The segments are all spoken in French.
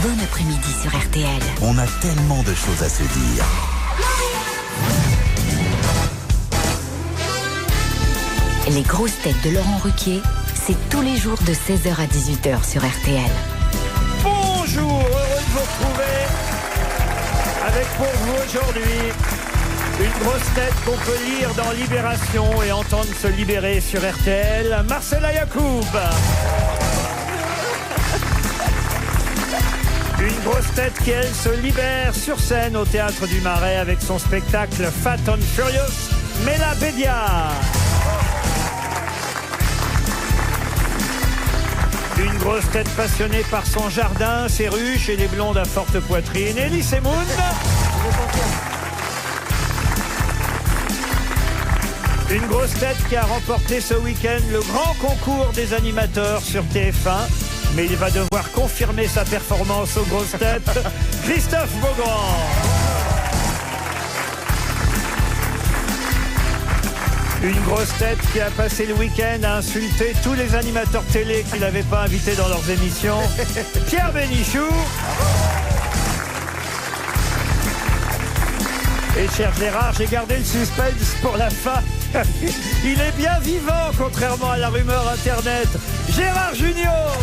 Bon après-midi sur RTL. On a tellement de choses à se dire. Les grosses têtes de Laurent Ruquier, c'est tous les jours de 16h à 18h sur RTL. Bonjour, heureux de vous retrouver avec pour vous aujourd'hui une grosse tête qu'on peut lire dans Libération et entendre se libérer sur RTL, Marcella Yacoub. Une grosse tête qui, elle, se libère sur scène au Théâtre du Marais avec son spectacle Fat and Furious, Mela Bédia. Une grosse tête passionnée par son jardin, ses ruches et les blondes à forte poitrine, Elie Semoun. Une grosse tête qui a remporté ce week-end le grand concours des animateurs sur TF1. Mais il va devoir confirmer sa performance aux grosses têtes, Christophe Beaugrand. Une grosse tête qui a passé le week-end à insulter tous les animateurs télé qu'il n'avait pas invités dans leurs émissions, Pierre Bénichou. Et cher Gérard, j'ai gardé le suspense pour la fin. Il est bien vivant, contrairement à la rumeur internet. Gérard Junior.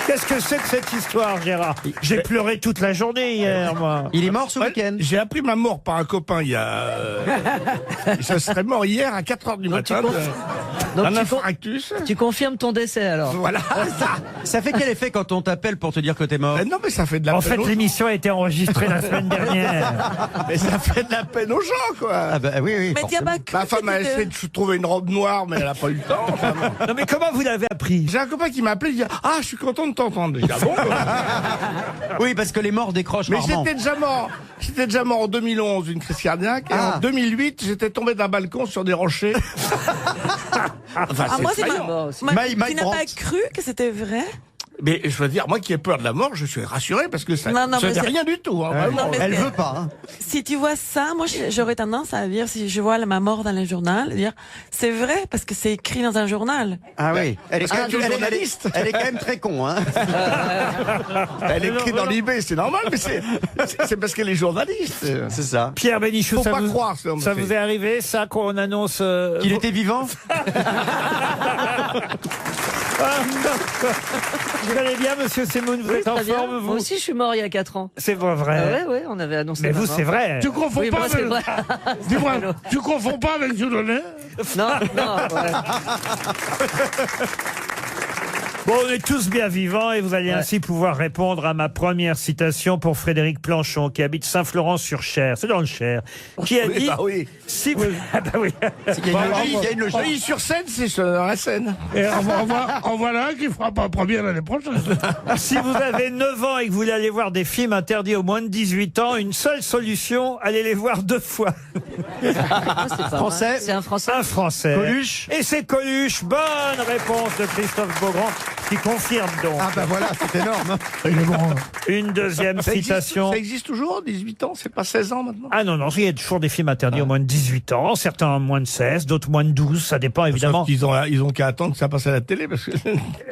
Qu'est-ce que c'est que cette histoire, Gérard? J'ai pleuré toute la journée hier, moi. Il est mort ce week-end. J'ai appris ma mort par un copain il y a... Ça serait mort hier à 4h du matin. Un infarctus. Tu confirmes ton décès alors? Voilà. Ça fait quel effet quand on t'appelle pour te dire que t'es mort? Non mais ça fait de la En peine fait, aux gens. l'émission a été enregistrée la semaine dernière. Mais ça fait de la peine aux gens, quoi. Ah bah oui, oui. Mais t'as pas cru Ma femme a que essayé de trouver une robe noire, mais elle n'a pas eu le temps. Enfin, bon. Non mais comment vous l'avez appris? J'ai un copain qui m'a appelé, il dit « Ah, je suis content de t'entendre. » J'ai dit « Ah bon ?» Oui, parce que les morts décrochent Mais rarement. j'étais déjà mort en 2011 d'une crise cardiaque. Et Ah. en 2008, j'étais tombé d'un balcon sur des rochers. Enfin, Ah, moi, c'est effrayant. Moi aussi. Mike tu n'as pas Brandt. cru que c'était vrai? Mais je veux dire, moi qui ai peur de la mort, je suis rassuré parce que ça Non, n'est mais c'est- rien du tout. Hein, vraiment. Non, mais Elle c'est- veut pas. Hein. Si tu vois ça, moi j'aurais tendance à dire, si je vois ma mort dans le journal, dire c'est vrai parce que c'est écrit dans un journal. Ah oui. Elle est, Parce qu'elle est journaliste. elle est quand même très con, hein. Elle écrit dans l'IB, c'est normal, mais c'est parce qu'elle est journaliste. C'est ça. Pierre Bénichou, Faut ça, pas vous, croire, ça, ça vous est arrivé, ça, qu'on annonce... Il était vivant? Vous allez bien, monsieur Semoun? Vous êtes en Très bien. forme, vous? Moi aussi, je suis mort il y a 4 ans. C'est pas vrai. Ouais, on avait annoncé. Mais ma vous, mort. c'est vrai. Tu confonds Oui, pas moi, c'est vrai. Dis-moi, tu confonds pas avec Dieudonné? Non, ouais. Bon, on est tous bien vivants et vous allez ainsi pouvoir répondre à ma première citation pour Frédéric Planchon, qui habite Saint-Florent-sur-Cher. C'est dans le Cher. Qui a dit... Bah oui. Si vous... Ah bah oui. Il y a une logique. Oui, sur scène, c'est dans la scène. Et en voilà un qui fera pas première l'année prochaine. Si vous avez 9 ans et que vous voulez aller voir des films interdits aux moins de 18 ans, une seule solution, allez les voir 2 fois. Ah, c'est pas Français. mal. C'est un français. Un Français. Coluche. Et c'est Coluche. Bonne réponse de Christophe Beaugrand, qui confirme donc. Ah bah voilà, c'est énorme. Il est bon. Une deuxième citation. Ça existe toujours, 18 ans, c'est pas 16 ans maintenant. Ah non, non, il y a toujours des films interdits aux moins de 18 ans, certains moins de 16, d'autres moins de 12, ça dépend évidemment. Ils ont qu'à attendre que ça passe à la télé parce que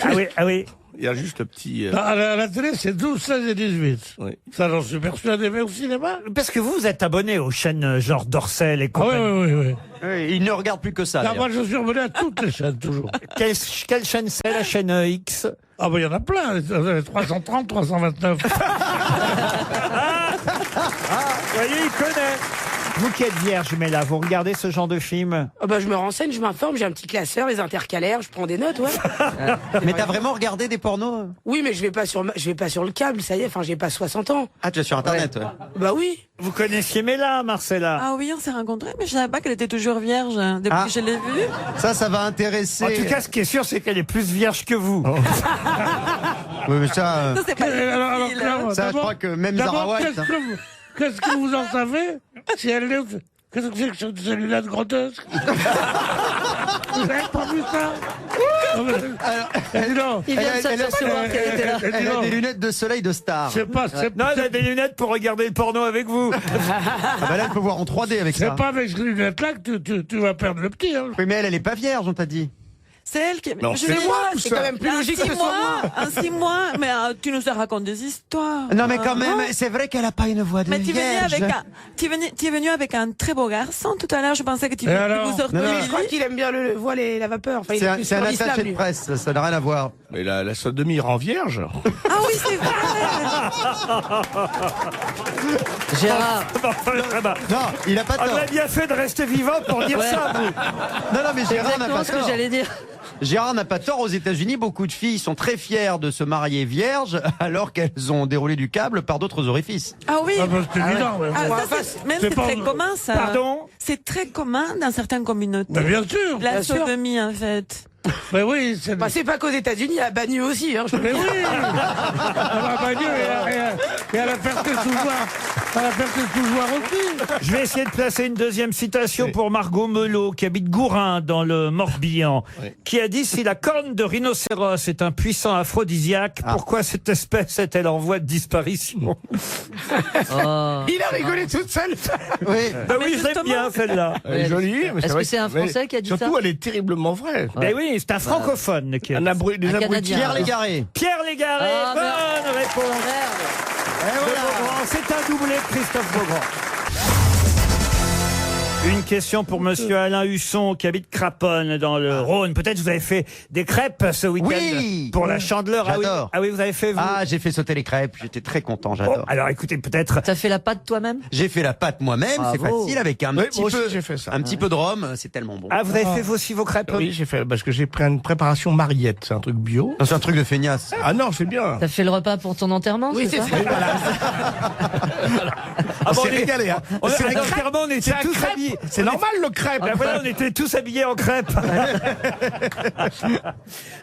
Ah oui, ah oui. il y a juste le petit. À la télé, c'est 12, 16 et 18. Oui. Ça, j'en suis persuadé, mais au cinéma. Parce que vous êtes abonné aux chaînes genre Dorcel et Ah oui, compagnie. oui. Oui, il ne regarde plus que ça. Là, d'ailleurs. moi, je suis revenu à toutes les chaînes, toujours. Quelle chaîne c'est, la chaîne X? Ah, ben, il y en a plein. Les 330, 329. Vous voyez, il connaît. Vous qui êtes vierge, mais là, vous regardez ce genre de film? Ah bah, je me renseigne, je m'informe, j'ai un petit classeur, les intercalaires, je prends des notes, ouais. Mais t'as vraiment regardé des pornos? Oui, mais je vais pas sur le câble, ça y est, enfin, j'ai pas 60 ans. Ah, tu es sur Internet, ouais. Bah oui. Vous connaissiez Mela, Marcella? Ah oui, on s'est rencontrés, mais je savais pas qu'elle était toujours vierge depuis Ah. que je l'ai vue. Ça va intéresser. En tout cas, ce qui est sûr, c'est qu'elle est plus vierge que vous. Oui, mais ça, Ça, c'est pas Alors, difficile. Claire, ça je crois que même d'abord, Zara White. qu'est-ce que vous en savez? Si elle est... Qu'est-ce que c'est que cette cellulite grotesque? Vous avez pas vu ça? Dis donc. Il vient de s'apercevoir qu'elle était là. Dis Elle a donc. des lunettes de soleil de star. C'est pas, c'est Non, elle a des lunettes pour regarder le porno avec vous. Ah bah là, elle peut voir en 3D avec ça. pas avec ces lunettes-là que tu vas perdre le petit. Hein. Oui, mais elle est pas vierge, on t'a dit. C'est elle qui. Non, Je c'est l'ai- moi, C'est quand même plus En logique que 6 ce soit moi. mois, en 6 mois, mais tu nous as raconté des histoires. Non, mais quand Non. même, c'est vrai qu'elle a pas une voix de Mais tu vierge. es venu avec un très beau garçon tout à l'heure. Je pensais que tu Et alors vous sortiez. Non, non, Je crois qu'il aime bien le voile et la vapeur. Enfin, il C'est est un, plus c'est un sur l'islam, attaché de lui. presse, ça n'a rien à voir. Mais la sodomie rend vierge. Ah oui, c'est vrai. Gérard, Ah bah, Non, il a pas on tort. a bien fait de rester vivant pour dire Ouais. ça, vous. Non, non, mais c'est Gérard n'a exactement pas ce que tort. j'allais dire. Gérard n'a pas tort. Aux États-Unis, beaucoup de filles sont très fières de se marier vierges alors qu'elles ont déroulé du câble par d'autres orifices. Ah oui. Ah, bah, c'est évident. mais Ah, bon. ça, même c'est c'est pas- très commun, ça. Pardon? C'est très commun dans certaines communautés. Mais bien sûr. La Bien sûr. sodomie, en fait. Mais oui, c'est... Bah, c'est pas qu'aux États-Unis, à Bagneux aussi. Hein, je peux Mais le dire. oui À la Bagneux et à la Ferté-sous-Loire. À la Ferté-sous-Loire aussi. Je vais essayer de placer une deuxième citation pour Margot Melot, qui habite Gourin, dans le Morbihan, qui a dit « Si la corne de rhinocéros est un puissant aphrodisiaque, pourquoi cette espèce est-elle en voie de disparition ?» Oh. Il a rigolé toute seule. Oui. Ben oui, je l'aime justement. bien, celle-là. Elle est jolie. Mais Est-ce vrai que c'est un mais Français qui a dit ça? Surtout, elle est terriblement vraie. Ben oui, c'est un francophone qui a Un dit ça. des Un abrutis. Canadien. Pierre Légaré. Pierre Légaré, Ah, bonne réponse de Beaugrand. C'est un doublé de Christophe Beaugrand. Une question pour monsieur Alain Husson qui habite Craponne dans le Rhône. Peut-être vous avez fait des crêpes ce week-end Oui. pour la Chandeleur. Ah oui. J'adore. Ah oui, vous avez fait vous. Ah, j'ai fait sauter les crêpes. J'étais très content, Bon, j'adore. alors écoutez, peut-être. T'as fait la pâte toi-même? J'ai fait la pâte moi-même, c'est Bravo. facile avec un Oui, petit moi aussi, peu, j'ai fait ça. un petit peu de rhum, c'est tellement bon. Ah, vous avez fait aussi vos crêpes. Oui, j'ai fait, parce que j'ai pris une préparation Mariette. C'est un truc bio. Non, c'est un truc de feignasse. Ah non, c'est bien. T'as fait le repas pour ton enterrement? Oui, c'est ça? ça. Ah bon, C'est régalé, hein. on C'est à des crêpes. l'enterrement, on était C'est un tous crêpe. habillés. C'est normal, le crêpe. Ben voilà, on était tous habillés en crêpes.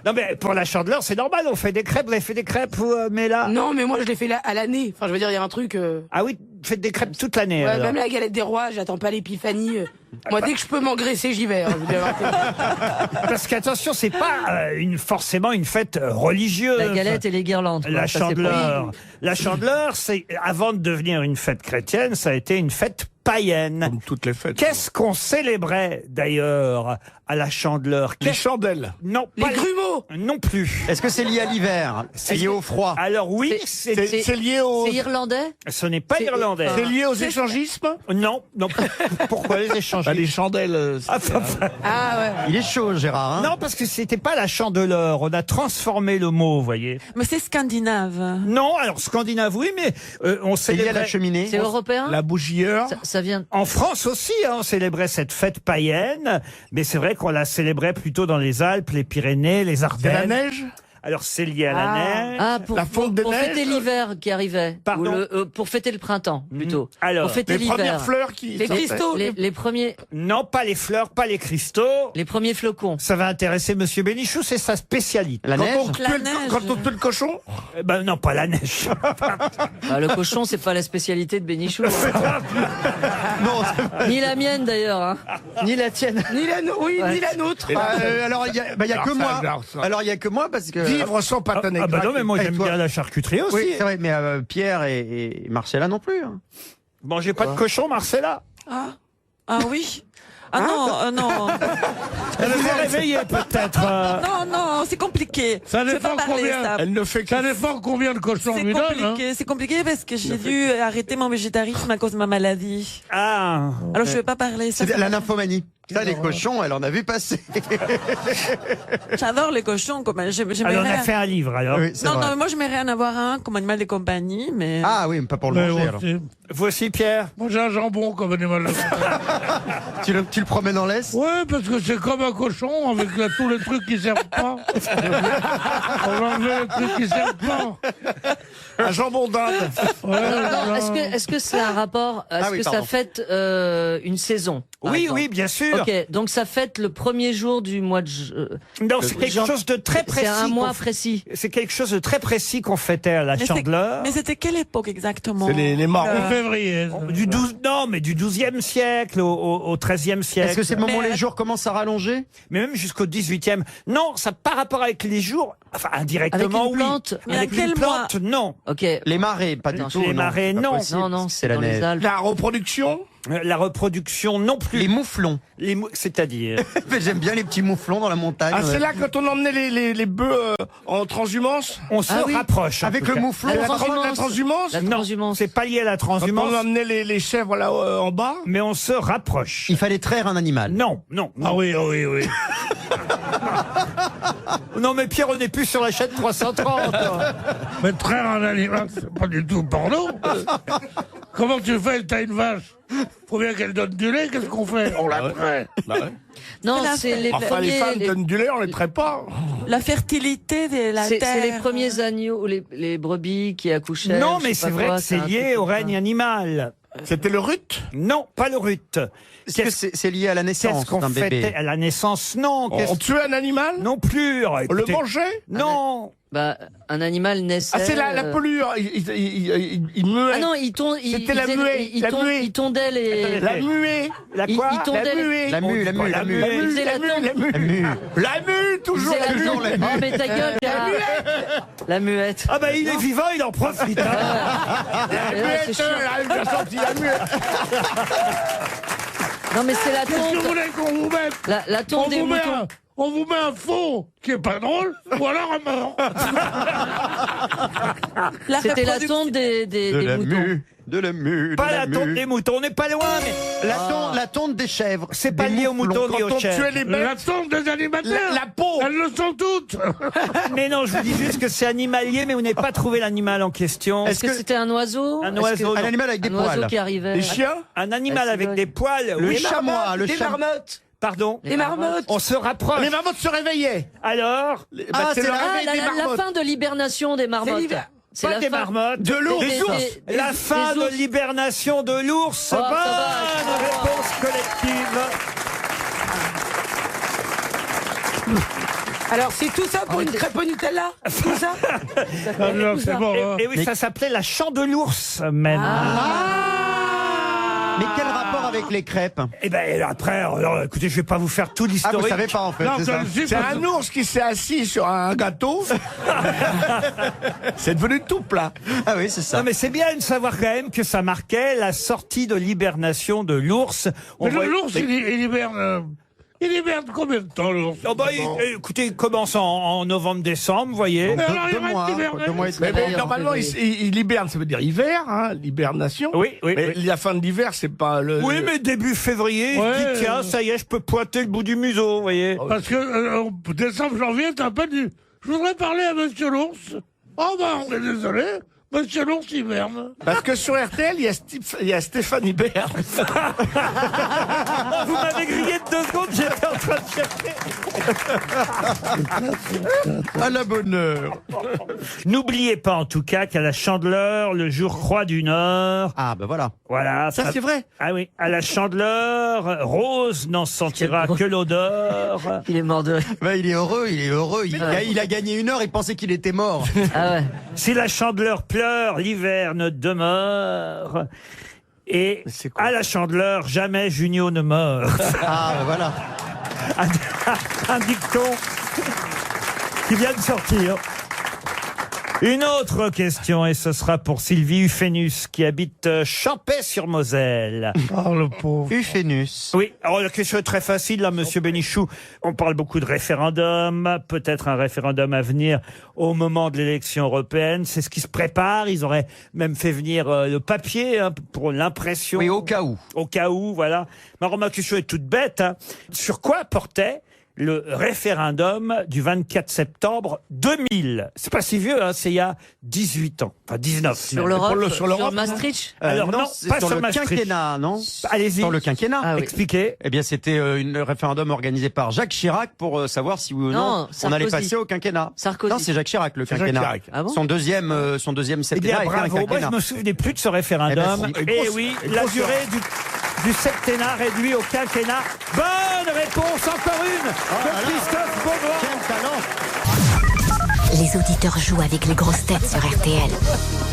Non mais pour la Chandeleur, c'est normal, on fait des crêpes. Vous avez fait des crêpes, vous, mais là. Non, mais moi, je l'ai fait à l'année. Enfin, je veux dire, il y a un truc... Ah oui, vous faites des crêpes toute l'année. Ouais, alors. même la galette des rois, j'attends pas l'épiphanie. Moi, dès que je peux m'engraisser, j'y vais. Hein, je vous dis la vérité. Parce qu'attention, c'est pas forcément une fête religieuse. La galette et les guirlandes. quoi. La Ça, c'est pas- Chandeleur. La Chandeleur, c'est avant de devenir une fête chrétienne, ça a été une fête païenne. Comme toutes les fêtes. Qu'est-ce qu'on célébrait d'ailleurs à la Chandeleur? Les chandelles. Non, Les pas grumeaux. non plus. Est-ce que c'est lié à l'hiver? C'est lié au froid? Alors oui, C'est lié au... C'est irlandais? ce n'est pas c'est- irlandais. C'est lié aux échangismes. Non, non. Pourquoi les échanges? Bah, les chandelles. Ah, Ah ouais. Il est chaud, Gérard, hein? non, parce que c'était pas la Chandeleur. On a transformé le mot, vous voyez. Mais c'est scandinave. Non, alors scandinave, oui, mais on C'est lié à la célébrait... cheminée? C'est européen? La bougieur. Ça vient... En France aussi, hein, on célébrait cette fête païenne, mais c'est vrai qu'on la célébrait plutôt dans les Alpes, les Pyrénées, les C'est la Ardennes. neige. Alors c'est lié à la neige. Ah, pour, La fonte des pour neiges. fêter l'hiver qui arrivait. Pardon. Ou pour fêter le printemps, plutôt. Alors, pour fêter Les premières l'hiver. fleurs qui... Les cristaux. Les premiers, Non, pas les fleurs, pas les cristaux. les premiers flocons. Ça va intéresser Monsieur Bénichou, c'est sa spécialité. La neige? La neige. Quand on tue le cochon. Ben non, pas la neige. Bah, le cochon, c'est pas la spécialité de Bénichou. Non, c'est- Ni la mienne, d'ailleurs. Hein. Ni la tienne. Ni la, ni la nôtre. alors, il y a que Alors, ça, moi. alors, ça. Alors, il y a que moi parce que... Vivre sans pâte à Ah bah non, mais moi Et j'aime toi bien la charcuterie aussi. Oui, c'est vrai, mais Pierre et Marcella non plus. hein. Mangez pas de cochon, Marcella. Ah oui. Ah non, non. Elle vous réveillée peut-être. Non, non, c'est compliqué. Ça Je vais dépend pas parler combien. ça. Elle ne fait que... Ça dépend combien de cochons C'est lui donne. Hein. compliqué, c'est compliqué parce que j'ai dû arrêter mon végétarisme à cause de ma maladie. Ah. Alors je vais pas parler. Ça, C'est la nymphomanie. Ça, les cochons, elle en a vu passer. J'adore les cochons. J'aimerais Alors on a rien- fait un livre alors. Oui, c'est Non, vrai. non, mais moi j'aimerais en avoir un comme animal de compagnie, mais. Ah oui, mais pas pour le Mais manger. moi alors. aussi. Vous aussi Pierre. Moi, j'ai un jambon comme animal de compagnie. Tu le promènes en laisse? Ouais, parce que c'est comme un cochon avec tous les trucs qui servent pas. On enlève les trucs qui servent pas. Un jambon d'Inde. Ouais, Non, non. est-ce que c'est un rapport? Est-ce oui, que ça pardon. fête une saison? par Oui, exemple oui, bien sûr. Ok, donc ça fête le premier jour du mois de. Non, c'est quelque genre- chose de très précis. C'est un mois qu'on- précis. C'est quelque chose de très précis qu'on fêtait à la Mais c'est- Chandeleur. Mais c'était quelle époque exactement? C'est les marrons. En février. Du 12, non, mais du 12e siècle au 13e siècle. Est-ce que c'est le moment où Mais- les jours commencent à rallonger? Mais même jusqu'au 18e. Non, ça n'a pas rapport avec les jours. Enfin, indirectement, Avec une oui. plante. Mais à Avec quel une plante, non. Non. Ok. Les marées, pas du tout. Les non, marées, c'est pas non. possible. Non, c'est la dans les neige. Alpes. La reproduction? La reproduction non plus. Les mouflons. C'est-à-dire J'aime bien les petits mouflons dans la montagne. Ah, c'est là quand on emmenait les bœufs en transhumance? On se oui. rapproche. en Avec tout le cas. mouflon. La La transhumance. transhumance? La Non, transhumance. c'est pas lié à la Quand transhumance, on emmenait les chèvres là en bas? mais on se rapproche. Il fallait traire un animal. Non, non, Ah non. oui, oui, oui. Non, mais Pierre, on n'est plus sur la chaîne 330. Mais traire un animal, c'est pas du tout porno. Comment tu fais? T'as une vache. Faut bien qu'elle donne du lait, qu'est-ce qu'on fait? On la traite. Non, C'est la- c'est les Enfin, les premiers. femmes donnent du lait, on les traite pas. La fertilité de la C'est terre. les premiers agneaux, les brebis qui accouchaient. Non, je mais sais c'est pas vrai quoi, que c'est un lié truc au comme ça. règne animal. C'était le rut? Non, pas le rut. Est-ce que c'est lié à la Qu'est-ce naissance qu'on d'un bébé? fêtait à la naissance? Non. On Qu'est-ce- tuait un animal? Non plus. On le Écoutez, mangeait? Non. Bah, un animal naissait. Ah, c'est la pelure. Il muait. Ah non, il tond. C'était la muée, la muée. Il tondait les. La muée. La Il- quoi? il tondait La les- muée. La mue, la mue, la mue. Il faisait la tonde. La mue. La mue, toujours Il faisait la mue. tonde. Oh, mais ta gueule, Gérard. La muette. Ah bah il est vivant, il en profite. hein. Et là, c'est chiant. Elle a sorti la muette. Non, mais c'est la Qu'est-ce que vous tonte. voulez qu'on vous mette? La tonte des moutons. On vous met un faux qui est pas drôle, ou alors un mort. La C'était la reproduction- tonte des moutons. De la mue, Pas la tonte des moutons, on n'est pas loin, mais La tonte des chèvres. c'est pas Des lié aux mouflons. moutons ni aux Quand on tuait chèvres. les La bêtes, tonte des animateurs. la peau. Elles le sont toutes. Mais non, je vous dis juste que c'est animalier, mais vous n'avez pas trouvé l'animal en question. Est-ce que c'était un oiseau? Un Est-ce oiseau, que- Un animal avec des Un oiseau poils. qui arrivait. Les chiens? Un animal La avec cigogne. des poils, Le oui. chamois, le Des chamois. marmottes. Pardon. Des marmottes. On se rapproche. Les marmottes se réveillaient. Alors, Ah, c'est le la- réveil des la marmottes. fin de l'hibernation des marmottes. l'hiver. C'est pas la des fin. marmottes. De l'ours. Des ours. La fin des de ours. l'hibernation de l'ours. Oh, ça Bonne va, réponse collective. Alors, c'est tout ça pour une crêpe au Nutella? Tout ça? Ah non, c'est bon. hein. Et oui, ça s'appelait la chandelours même. Mais quel rapport avec les crêpes? Et ben après, alors, écoutez, je vais pas vous faire tout Ah, vous l'historique. savez pas en fait, Non, c'est ça. C'est un ours qui s'est assis sur un gâteau. C'est devenu tout plat. Ah oui, c'est ça. Non mais c'est bien de savoir quand même que ça marquait la sortie de l'hibernation de l'ours. Mais voit- l'ours, il hiberne. Il hiberne combien de temps, l'ours? Oh bah, écoutez, il commence en novembre-décembre, vous voyez. Mais alors, il Deux reste mois, hiberné. 2 mois et Mais demi. bon, normalement, il hiberne, ça veut dire hiver, hein, l'hibernation. Oui, oui, Mais oui. la fin de l'hiver, c'est pas le. Oui, mais début février, il Ouais. dit tiens, ça y est, je peux pointer le bout du museau, vous voyez. Parce que décembre, janvier, t'as pas dit. Je voudrais parler à Monsieur l'ours. Oh ben, on est désolé. Monsieur l'ours hiberne. Parce que sur RTL, il y a Stéphane Hibert. Vous m'avez grillé de 2 secondes, j'étais en train de chercher. À la bonne heure. N'oubliez pas en tout cas qu'à la Chandeleur, le jour croît du Nord. Ah, ben voilà. Voilà. Ça, c'est vrai. Ah oui, à la Chandeleur, Rose n'en sentira que l'odeur. Il est mort de rire. Ben, il est heureux, il est heureux. Il a gagné 1 heure, il pensait qu'il était mort. Ah ouais. Si la Chandeleur pleure, l'hiver ne demeure. Et c'est quoi à la Chandeleur, jamais Junio ne meurt. Ah, ben voilà. Un dicton qui vient de sortir. Une autre question, et ce sera pour Sylvie Ufénus, qui habite Champais-sur-Moselle. Oh, le pauvre. Ufénus. Oui, alors la question est très facile, là, monsieur Bénichou. On parle beaucoup de référendum, peut-être un référendum à venir au moment de l'élection européenne. C'est ce qui se prépare. Ils auraient même fait venir le papier hein, pour l'impression. Oui, au cas où. Au cas où, voilà. Ma question est toute bête. Hein. Sur quoi portait le référendum du 24 septembre 2000? C'est pas si vieux, hein, c'est il y a 18 ans. Enfin, 19. Sur même. l'Europe, sur l'Europe, sur Maastricht. Alors non, c'est pas sur sur le Maastricht. quinquennat, non? Allez-y. Sur le quinquennat. Ah oui. Expliquez. Eh bien, c'était un référendum organisé par Jacques Chirac pour savoir si oui ou non, Non, on allait Sarkozy. passer au quinquennat. Sarkozy. Non, c'est Jacques Chirac, le Jacques quinquennat. Chirac. Ah bon son deuxième Eh bien, septennat était un bravo. Moi, quinquennat. je me souvenais plus de ce référendum. Eh ben, si. Et oui, la durée du septennat réduit au quinquennat. Bonne réponse, encore une, de Christophe Beaugrand. Quel talent! Les auditeurs jouent avec les grosses têtes sur RTL.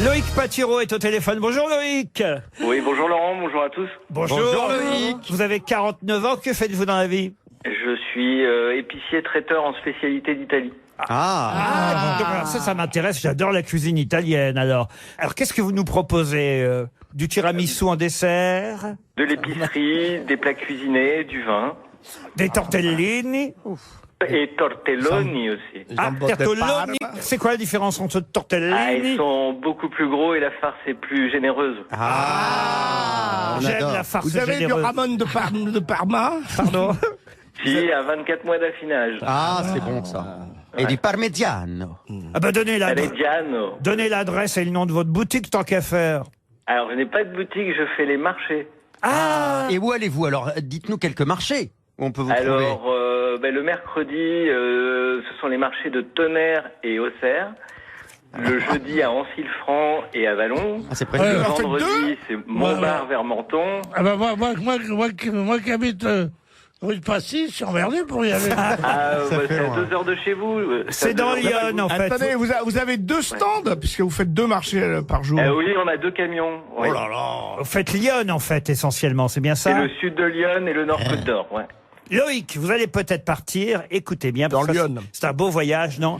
Loïc Patiro est au téléphone. Bonjour Loïc. Oui, bonjour Laurent, bonjour à tous. Bonjour, Bonjour, Loïc. Vous avez 49 ans, que faites-vous dans la vie? Je suis épicier traiteur en spécialité d'Italie. Donc, alors ça m'intéresse. J'adore la cuisine italienne. Alors qu'est-ce que vous nous proposez du tiramisu en dessert? De l'épicerie, des plats cuisinés, du vin. Des tortellini? Et tortelloni aussi. Tortelloni. C'est quoi la différence entre tortellini? Ils sont beaucoup plus gros et la farce est plus généreuse. J'aime la farce Vous avez généreuse. du ramon de Parma? Pardon? Si, à 24 mois d'affinage. C'est bon ça. Et du parmigiano. Donnez Parmigiano. donnez l'adresse et le nom de votre boutique tant qu'à faire. Alors, je n'ai pas de boutique, je fais les marchés. Et où allez-vous alors? Dites-nous quelques marchés où on peut vous trouver. Alors, le mercredi, ce sont les marchés de Tonnerre et Auxerre. Le jeudi à Ancille-Franc et à Vallon. C'est Le prévu. vendredi, c'est Montbard vers Menton. Moi qui habite rue de Passy, je suis emmerdé pour y aller. C'est à 2 heures de chez vous. C'est dans Lyon, en fait. Attendez, vous avez 2 stands, puisque vous faites 2 marchés par jour. Oui, on a 2 camions. Oui. Oh là là. Vous faites Lyon, en fait, essentiellement. C'est bien C'est ça? le sud de Lyon et le nord Côte d'Or. Ouais. Loïc, vous allez peut-être partir. Écoutez bien. Dans parce que Lyon. C'est un beau voyage, non?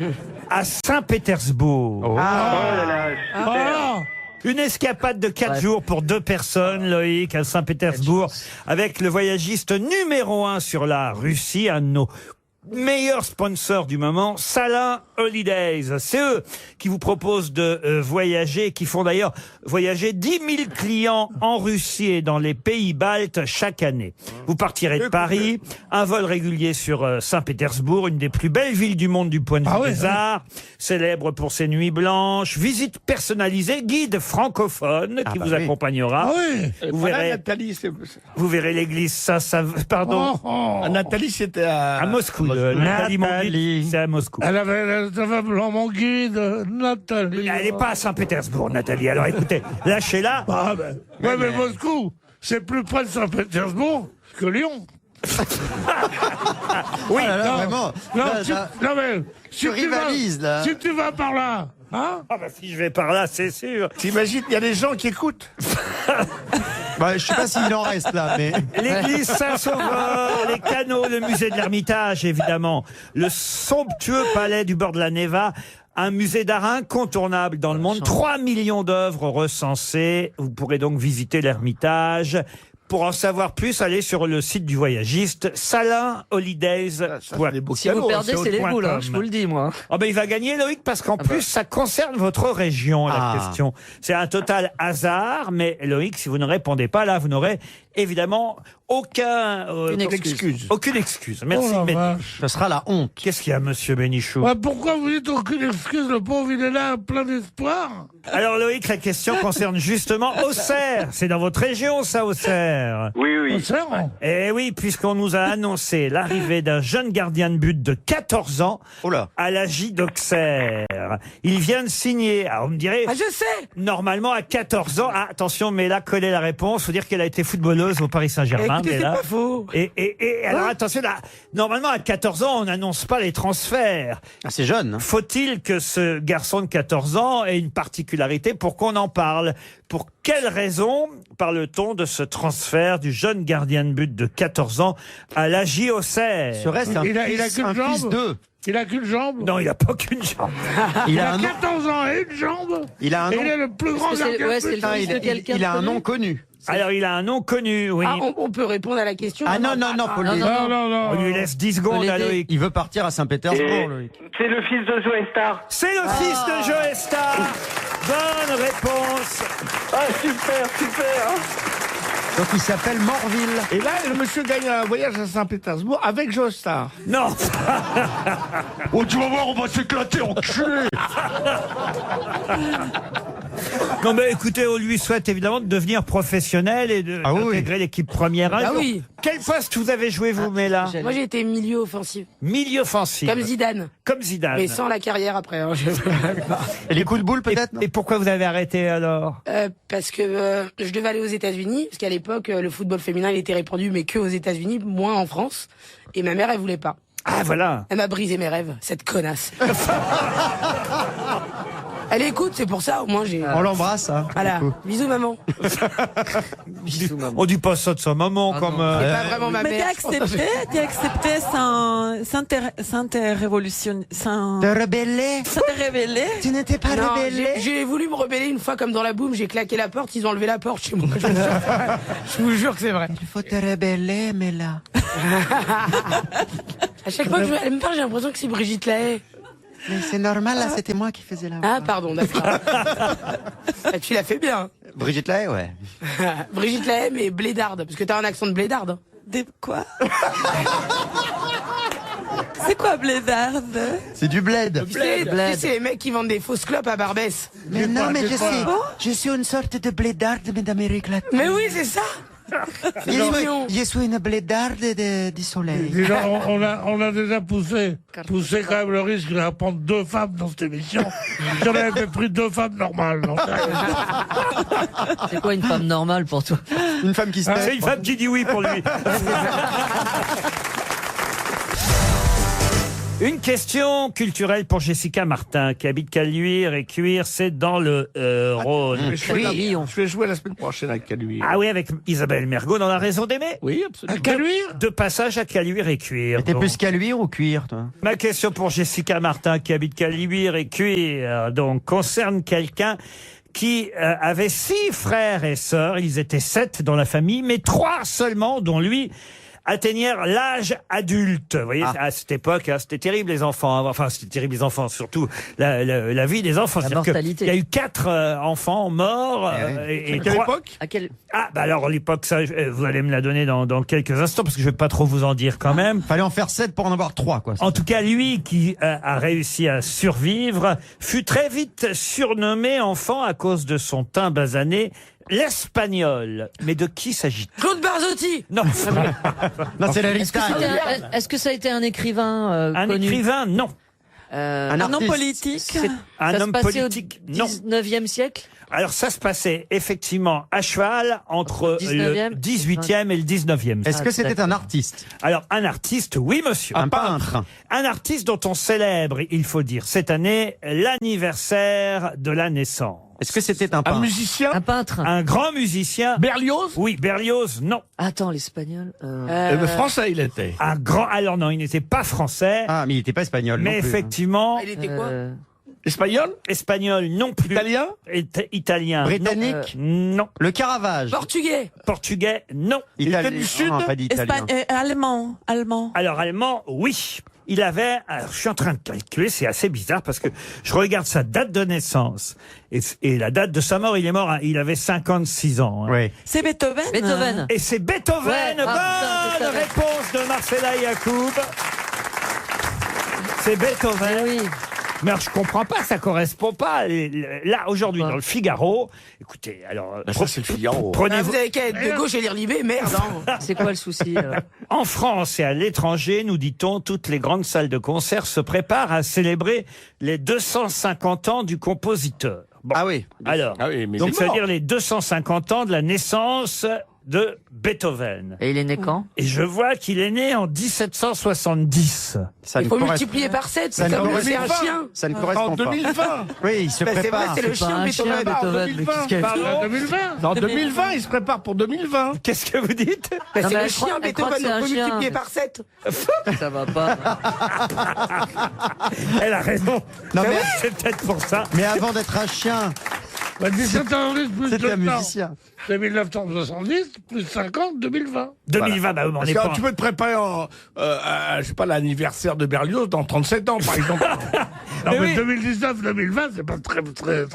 À Saint-Pétersbourg. Oh là là, super. Une escapade de 4 jours pour 2 personnes, Loïc, à Saint-Pétersbourg, avec le voyagiste numéro 1 sur la Russie, un de nos meilleurs sponsors du moment, Salin Holidays. C'est eux qui vous proposent de voyager, qui font d'ailleurs voyager 10 000 clients en Russie et dans les pays baltes chaque année. Vous partirez de Paris, un vol régulier sur Saint-Pétersbourg, une des plus belles villes du monde du point de vue des arts, célèbre pour ses nuits blanches, visite personnalisée, guide francophone qui vous accompagnera. Vous verrez, Nathalie, vous verrez l'église pardon. Nathalie, c'était À Moscou. Nathalie, mon guide, c'est à Moscou. Elle avait blanc, mon guide, Nathalie. Elle n'est pas à Saint-Pétersbourg, Nathalie. Alors écoutez, lâchez-la. Ouais, mais Moscou, c'est plus près de Saint-Pétersbourg que Lyon. Oui, vraiment. Non, mais Tu rivalises, là. Si tu vas par là, hein? si je vais par là, c'est sûr. T'imagines, il y a des gens qui écoutent. Je sais pas s'il en reste là, mais. L'église Saint-Sauveur, les canaux, le musée de l'Ermitage, évidemment. Le somptueux palais du bord de la Neva. Un musée d'art incontournable dans le monde. 3 millions d'œuvres recensées. Vous pourrez donc visiter l'Ermitage. Pour en savoir plus, allez sur le site du voyagiste, salinholidays. Si vous perdez, c'est les boules, hein, je vous le dis, moi. Il va gagner, Loïc, parce qu'en plus, ça concerne votre région, la question. C'est un total hasard, mais Loïc, si vous ne répondez pas, là, vous n'aurez évidemment aucune excuse. Merci, Bénichou. Ce sera la honte. Qu'est-ce qu'il y a, monsieur Bénichou? Pourquoi vous dites aucune excuse? Le pauvre, il est là, plein d'espoir. Alors, Loïc, la question concerne justement Auxerre. C'est dans votre région, ça, Auxerre? Oui. Auxerre? Eh oui, puisqu'on nous a annoncé l'arrivée d'un jeune gardien de but de 14 ans à la J d'Auxerre. Il vient de signer. Alors, vous me direz... je sais. Normalement, à 14 ans... attention, mais là, collez la réponse. Faut dire qu'elle a été footballeuse au Paris Saint-Germain. Écoutez, c'est pas faux. Et alors, attention, là, normalement, à 14 ans, on n'annonce pas les transferts. C'est jeune. Faut-il que ce garçon de 14 ans ait une particularité pour qu'on en parle? Pour quelle raison parle-t-on de ce transfert du jeune gardien de but de 14 ans à la J Auxerre? Serait-ce un Il a qu'une jambe? fils d'eux? Il a qu'une jambe? Non, il n'a pas qu'une jambe. Il a 14 ans et une jambe. Il a un Et nom. il est le plus grand gardien de but. Il a un nom connu. Alors, il a un nom connu, oui. On peut répondre à la question. Faut le dire. On lui laisse 10 secondes à Loïc. Il veut partir à Saint-Pétersbourg, Loïc. C'est le fils de Joe Star. C'est le fils de Joe Star. Bonne réponse. Super. Donc il s'appelle Morville. Et là, le monsieur gagne un voyage à Saint-Pétersbourg avec Joestar. Non. Tu vas voir, on va s'éclater, enculé. Non, mais écoutez, on lui souhaite évidemment de devenir professionnel et d'intégrer l'équipe première. Ah oui. Quel poste vous avez joué, vous, Mela? Moi, j'ai été milieu offensif. Milieu offensif. Comme Zidane. Comme Zidane. Mais sans la carrière après. Hein, Et les coups de boule, peut-être? Et pourquoi vous avez arrêté, alors? Parce que je devais aller aux États-Unis, parce qu'à l'époque, le football féminin, il était répandu, mais que aux États-Unis, moins en France. Et ma mère, elle voulait pas. Ah, voilà. Elle m'a brisé mes rêves, cette connasse. Elle écoute, c'est pour ça, au moins j'ai... On l'embrasse, hein. Voilà, bisous maman. On dit pas ça de sa maman, quand même. C'est pas vraiment ma Mais mère. t'as accepté sans te révolutionner, sans Te rebeller. te révéler. Tu n'étais pas Non, rebellé. j'ai voulu me rebeller une fois comme dans la boum, j'ai claqué la porte, ils ont enlevé la porte chez moi. Je vous jure que c'est vrai. Il faut te rebeller, mais là. À chaque fois que elle me parle, j'ai l'impression que c'est Brigitte Lahaie. Mais c'est normal, là, c'était moi qui faisais la voix. Ah, pardon, d'accord. Ah, tu l'as fait bien. Brigitte Lahaie, ouais. Brigitte Lahaie, mais blédarde, parce que t'as un accent de blédarde. Des quoi? C'est quoi blédarde? C'est du bled. Tu sais, c'est les mecs qui vendent des fausses clopes à Barbès. Mais non, mais je suis une sorte de blédarde, mais d'Amérique latine. Mais oui, c'est ça. Je suis une blédarde du soleil. Déjà, on a déjà poussé quand même le risque de prendre 2 femmes dans cette émission. Si on avait pris 2 femmes normales. Non. C'est quoi une femme normale pour toi? Une femme qui se C'est une femme qui dit oui pour lui. Une question culturelle pour Jessica Martin, qui habite Caluire, et Cuire, c'est dans le Rhône. Je vais jouer la semaine prochaine à Caluire. Ah oui, avec Isabelle Mergo dans La Raison d'aimer. Oui, absolument. À Caluire? De passage à Caluire et Cuire. T'es donc. plus Caluire ou Cuire, toi? Ma question pour Jessica Martin, qui habite Caluire et Cuire, donc, concerne quelqu'un qui avait 6 frères et sœurs. Ils étaient 7 dans la famille, mais 3 seulement, dont lui, atteignèrent l'âge adulte. Vous voyez, à cette époque, hein, c'était terrible les enfants. Enfin, c'était terrible les enfants, surtout la vie des enfants. La C'est-à-dire que mortalité. il y a eu 4 enfants morts. Et quelle 3 époque? À quel... Ah, bah alors l'époque, ça, vous allez me la donner dans quelques instants, parce que je vais pas trop vous en dire quand même. Fallait en faire 7 pour en avoir 3, quoi. En tout cas, lui qui a réussi à survivre fut très vite surnommé enfant à cause de son teint basané, l'Espagnol. Mais de qui s'agit-il? Claude Barzotti. Non. Non, c'est la Est-ce que ça a été un écrivain Un connu? écrivain, non. Un Un homme artiste. politique? Un Ça se homme passait politique, au non. 19e siècle? Alors ça se passait effectivement à cheval entre le 19e? 18e et le 19e. Est-ce que c'était un artiste? Alors un artiste, oui monsieur. Un peintre? Un artiste dont on célèbre, il faut dire, cette année, l'anniversaire de la naissance. Est-ce que c'était un Un peintre? musicien? Un peintre? Un grand musicien. Berlioz? Oui, Berlioz, non. Attends, l'espagnol. Français, il était. Un grand. Alors non, il n'était pas français, Ah, mais il n'était pas espagnol. mais non plus. effectivement, Il était quoi? Espagnol? espagnol non plus. Italien? Italien. Britannique? Non. Le Caravage? Portugais. Portugais, non. Il était du Sud? Non, pas d'italien. Allemand. Alors allemand, oui. Il avait, alors je suis en train de calculer, c'est assez bizarre parce que je regarde sa date de naissance et la date de sa mort, il est mort, il avait 56 ans. Hein. Oui. C'est Beethoven? Beethoven. Et c'est Beethoven. Ouais, Bonne putain, je savais. réponse de Marcella Yacoub. C'est Beethoven. Eh oui. Mais alors, je comprends pas, ça correspond pas. Là, aujourd'hui, dans le Figaro, écoutez, alors... Ça, c'est le Figaro. Ah, Prenez-vous... vous avez qu'à être de gauche et lire Libé, merde. Hein. C'est quoi le souci alors? En France et à l'étranger, nous dit-on, toutes les grandes salles de concert se préparent à célébrer les 250 ans du compositeur. Bon. Ah oui. Alors, Ah oui, mais donc il est ça veut mort. dire les 250 ans de la naissance de Beethoven. Et il est né quand? Et je vois qu'il est né en 1770. Ça Il ne faut correspond- multiplier par 7, Ça c'est ne comme correspond c'est un pas. chien. Ça ne En correspond pas. 2020. Oui, il se Bah, c'est vrai, prépare. c'est le C'est pas chien un Beethoven. chien, Beethoven, mais qu'est-ce qu'il y a? Parle de 2020. En 2020, il se prépare pour 2020. Qu'est-ce que vous dites? Bah, Non, c'est mais le elle croit- chien elle croit que Beethoven, c'est on un peut chien. multiplier par 7. Ça va pas. Elle a raison. Non, mais, C'est peut-être pour ça. mais avant d'être un chien, Bah, 1770 plus c'était un le temps. musicien. C'est 1970 plus 50, 2020. 2020, bah, on Parce n'est que pas... tu peux te préparer à, je sais pas, l'anniversaire de Berlioz dans 37 ans, par exemple. Non, Mais mais oui. 2019, 2020, c'est pas très.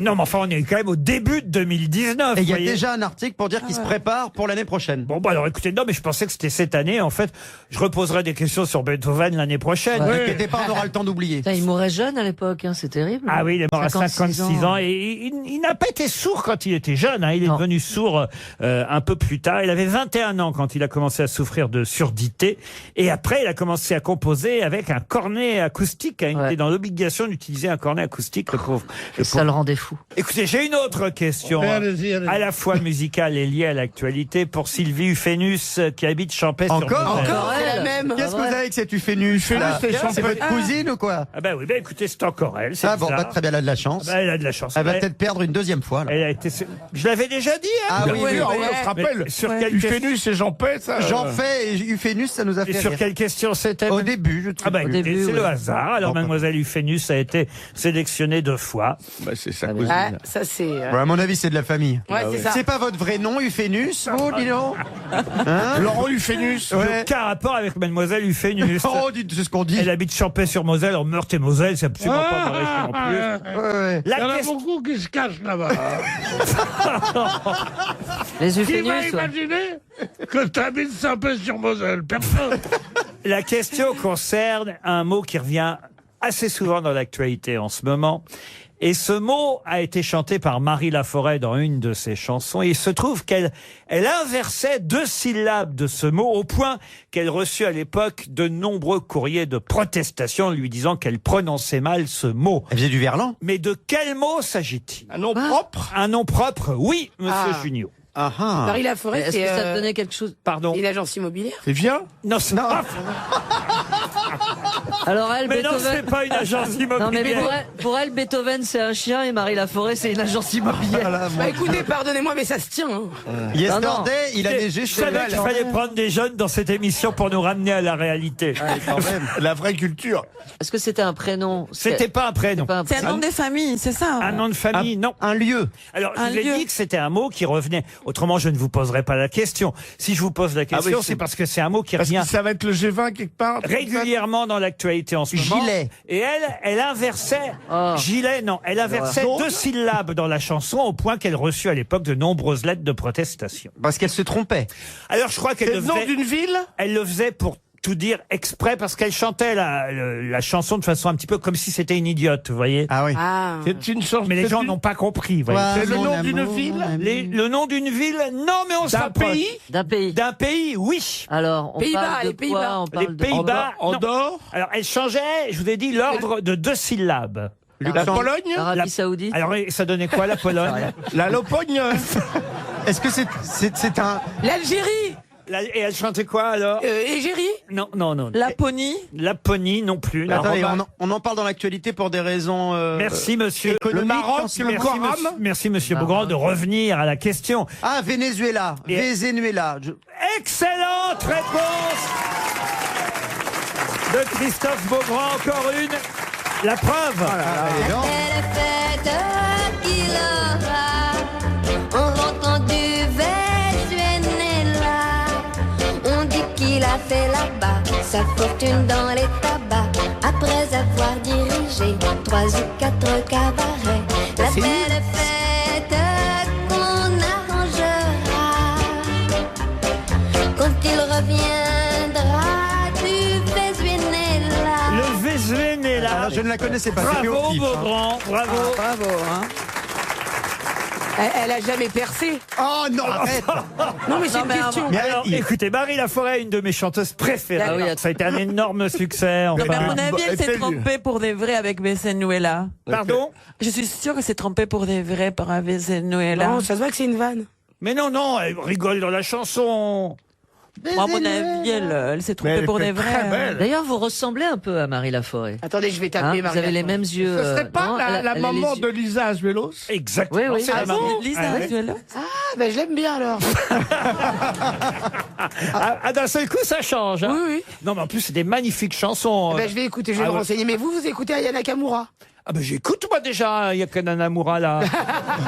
Non, mais enfin, on est quand même au début de 2019. Et il y a voyez. déjà un article pour dire qu'il se prépare pour l'année prochaine. Bon, bah alors écoutez, non, mais je pensais que c'était cette année. En fait, je reposerai des questions sur Beethoven l'année prochaine. Ne t'inquiétez pas, on aura le temps d'oublier. Putain, il mourait jeune à l'époque, hein, c'est terrible. Ah oui, il est mort à 56 ans. ans. Et il n'a pas été sourd quand il était jeune. Hein. Il est Non. devenu sourd un peu plus tard. Il avait 21 ans quand il a commencé à souffrir de surdité. Et après, il a commencé à composer avec un cornet acoustique. Hein. Il Ouais. était dans l'obligation d'utiliser utiliser un cornet acoustique, le pauvre. Et ça le rendait fou. Écoutez, j'ai une autre question, Allez-y. à la fois musicale et liée à l'actualité, pour Sylvie Ufénus, qui habite Champais-sur-Moselle. Encore C'est la elle. même. Qu'est-ce que vous avez avec cette Ufénus là? C'est votre cousine ou quoi? Ah bah oui, bah écoutez, c'est encore elle. C'est Ah bon, bizarre. bah, très bien, elle a de la chance. Bah, elle a de la chance. Elle va Elle- peut-être perdre une deuxième fois. Là. elle a été... Je l'avais déjà dit, hein. Ah oui, oui, on oui. se rappelle. Mais sur Ouais. quelle Ufénus et Jean Pet, ça. J'en fais et Ufénus, ça nous a Et fait sur rire. quelle question c'était? Au début, je Ah bah trouve. écoutez, début, c'est le oui. hasard. Alors mademoiselle Ufénus a été sélectionnée 2 fois. Bah, c'est sa Ah, cousine. Ah, ça c'est. Ouais, à mon avis, c'est de la famille. Ouais, c'est ça. C'est pas votre vrai nom, Ufénus, vous, dis donc? Hein? Laurent Ufénus. Ouais. Aucun rapport avec mademoiselle Ufénus. Oh, dites, c'est ce qu'on dit. Elle habite Champais-sur-Moselle, en Meurthe-et-Moselle, c'est absolument pas vrai non plus. Ouais, ouais. Il y en La a question... beaucoup qui se cachent là-bas. Les Qui va Ufénus, ouais. imaginer que t'habites Saint-Pé-sur-Moselle? Personne. La question concerne un mot qui revient assez souvent dans l'actualité en ce moment. Et ce mot a été chanté par Marie Laforêt dans une de ses chansons. Et il se trouve qu'elle inversait 2 syllabes de ce mot au point qu'elle reçut à l'époque de nombreux courriers de protestation lui disant qu'elle prononçait mal ce mot. Elle faisait du verlan? Mais de quel mot s'agit-il? Un nom propre. Un nom propre? Oui, monsieur Ah. Junio. Ah ah. Paris Laforêt, Est-ce c'est que ça te donnait quelque chose? Pardon. une agence immobilière. C'est bien. Non, c'est pas... Alors elle, Mais non, c'est Beethoven... pas une agence Non mais immobilière. pour elle, Beethoven c'est un chien et Marie Laforêt c'est une agence immobilière. Voilà, moi. Bah écoutez, pardonnez-moi, mais ça se tient. Hein. Yesterday, il a neigé Je chez savais elle. qu'il fallait prendre des jeunes dans cette émission pour nous ramener à la réalité. Quand même. La vraie culture. Est-ce que c'était un prénom? C'était pas un prénom. pas un C'est un prénom. nom des familles, c'est ça. Un nom de famille, non. Un lieu. Alors, je Un vous ai lieu. dit que c'était un mot qui revenait. Autrement, je ne vous poserai pas la question. Si je vous pose la question, Ah oui, c'est c'est- parce que c'est un mot qui Parce revient que ça va être le G20 quelque part. régulièrement dans l'actualité en ce moment. Gilet. Et elle inversait... Oh. Gilet, non. Elle inversait 2 syllabes dans la chanson au point qu'elle reçut à l'époque de nombreuses lettres de protestation. Parce qu'elle se trompait. Alors, je crois qu'elle C'est le le nom faisait... d'une ville. Elle le faisait pour tout dire exprès parce qu'elle chantait la chanson de façon un petit peu comme si c'était une idiote, vous voyez. Ah oui. Ah. C'est une chanson. Mais les gens n'ont pas compris, vous voyez. Toi, C'est le mon nom d'une amour, ville mon ami. Le nom d'une ville, non, mais on se D'un rapproche. pays. D'un pays. D'un pays, oui. Alors on Pays-Bas, parle de les Pays-Bas. quoi? On Les parle de... Pays-Bas, non. Andorre. Alors, elle changeait, je vous ai dit, l'ordre de 2 syllabes. La Pologne. Arabie Saoudite. Alors, ça donnait quoi, la Pologne? La Lopogne. Est-ce que c'est un... L'Algérie. Et elle chantait quoi, alors? Égérie. Non, non, non. Laponie. Laponie, non plus. non. Attendez, on en parle dans l'actualité pour des raisons... Merci, monsieur. économiques, Le Maroc, en ce le moment. Coran. Merci, monsieur Beaugrand, de revenir à la question. Ah, Venezuela. Et- Venezuela. Excellente réponse de Christophe Beaugrand, encore une. La preuve. Allez, non. Elle fête qu'il aura en rentrant du Venezuela. On dit qu'il a fait là-bas sa fortune dans les tabacs après avoir dirigé 3 ou 4 cabarets. La belle fête qu'on arrangera quand il reviendra du Venezuela. Le Venezuela. Alors, je ne la connaissais pas. c'était au Bravo, pif, hein. Beaugrand. Bravo. Bravo, hein. Elle a jamais percé. Oh non, arrête. Non, mais c'est une question. Mais Alors, il- écoutez, Marie Laforêt est une de mes chanteuses préférées. Ah oui, Ça a été un énorme succès. Non, mais à Enfin. mon avis, elle s'est Essaye. trompée pour des vrais avec Venezuela. Pardon? Je suis sûre qu'elle s'est trompée pour des vrais par Venezuela. Non, ça se voit que c'est une vanne. Mais non, non, elle rigole dans la chanson. Moi, à mon avis, elle s'est Mais trompée elle pour était des très vrais. hein. belle. D'ailleurs vous ressemblez un peu à Marie Laforêt. Attendez, je vais Hein, taper vous Marie avez les Laforêt. mêmes yeux. Ce serait pas non, la elle a les maman yeux- de Lisa Azuelos. Exactement. Oui, oui. c'est la Ah maman. bon Lisa Ah, ouais. Azuela. Ah, ben je l'aime bien alors. D'un seul coup, ça change. hein. Oui, oui. Non, mais en plus, c'est des magnifiques chansons. Ben je vais écouter, je vais Ah me ouais. renseigner. Mais vous écoutez Ayana Kamura. Ah ben j'écoute moi déjà Yaka Namura là.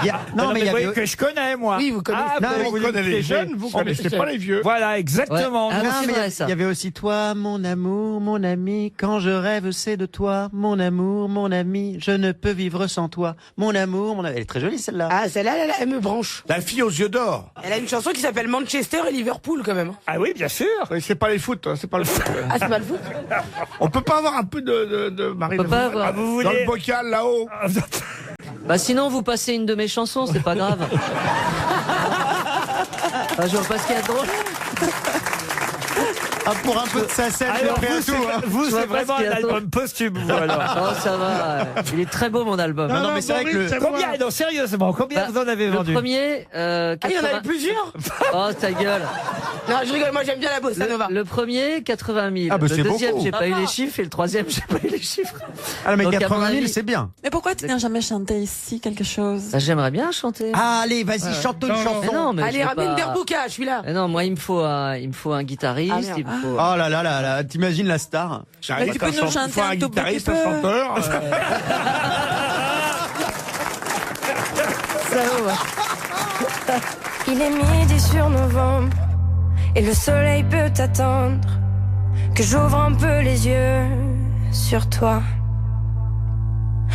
il y a- Non, Non, mais il vous y voyez avait... que je connais moi. Oui, vous connaissez. Ah, Non, bon, mais vous Vous connaissez les connaissez jeunes, vous connaissez pas les vieux. Voilà, exactement. Ouais. Ah, Non, c'est mais vrai, il y ça. avait aussi toi, mon amour, mon ami. Quand je rêve, c'est de toi, mon amour, mon ami. Je ne peux vivre sans toi, mon amour, mon ami. Elle est très jolie celle-là. Ah, celle-là, elle me branche. La fille aux yeux d'or. Elle a une chanson qui s'appelle Manchester et Liverpool quand même. Ah oui, bien sûr. Oui, c'est pas les foot, hein, c'est pas le foot. Ah, c'est pas le foot. On peut pas avoir un peu de Marie On peut pas Laforêt avoir. Ah, vous dans voulez le bocal là-haut. Bah sinon vous passez une de mes chansons, c'est pas grave. Enfin, je vois pas ce qu'il y a de drôle. Ah, pour un peu de sa scène, Alors, j'ai vous, fait un tout, hein. vous, Je vois c'est pas vraiment ce qu'il un y a album posthume, vous, alors. Oh, ça va. Il est très beau, mon album. Non, mais c'est vrai que Boris, le- c'est moi. Combien, non, sérieusement, combien vous en avez Le vendu? premier, Ah, il y en avait plusieurs. Oh, ta gueule. Non, je rigole, moi j'aime bien la bossa nova. Le premier, 80 000. Ah, bah, le c'est deuxième, beaucoup. j'ai pas eu les chiffres. Et le troisième, j'ai pas eu les chiffres. Ah, mais Donc, à 80 mon 000, avis- c'est bien. Mais pourquoi tu n'as jamais chanté ici quelque chose? Bah, j'aimerais bien chanter. Ah, allez, vas-y, chante une Non. Mais chanson. non, mais Allez, je vais ramène pas- Derbuka, je suis là. Mais non, moi, il me faut un guitariste. Ah, merde. il me faut... Oh là là là là, t'imagines la star? J'arrive tu à peux faire nous chanter faut un un tout guitariste, petit un peu chanteur. Il est midi sur novembre et le soleil peut attendre que j'ouvre un peu les yeux sur toi.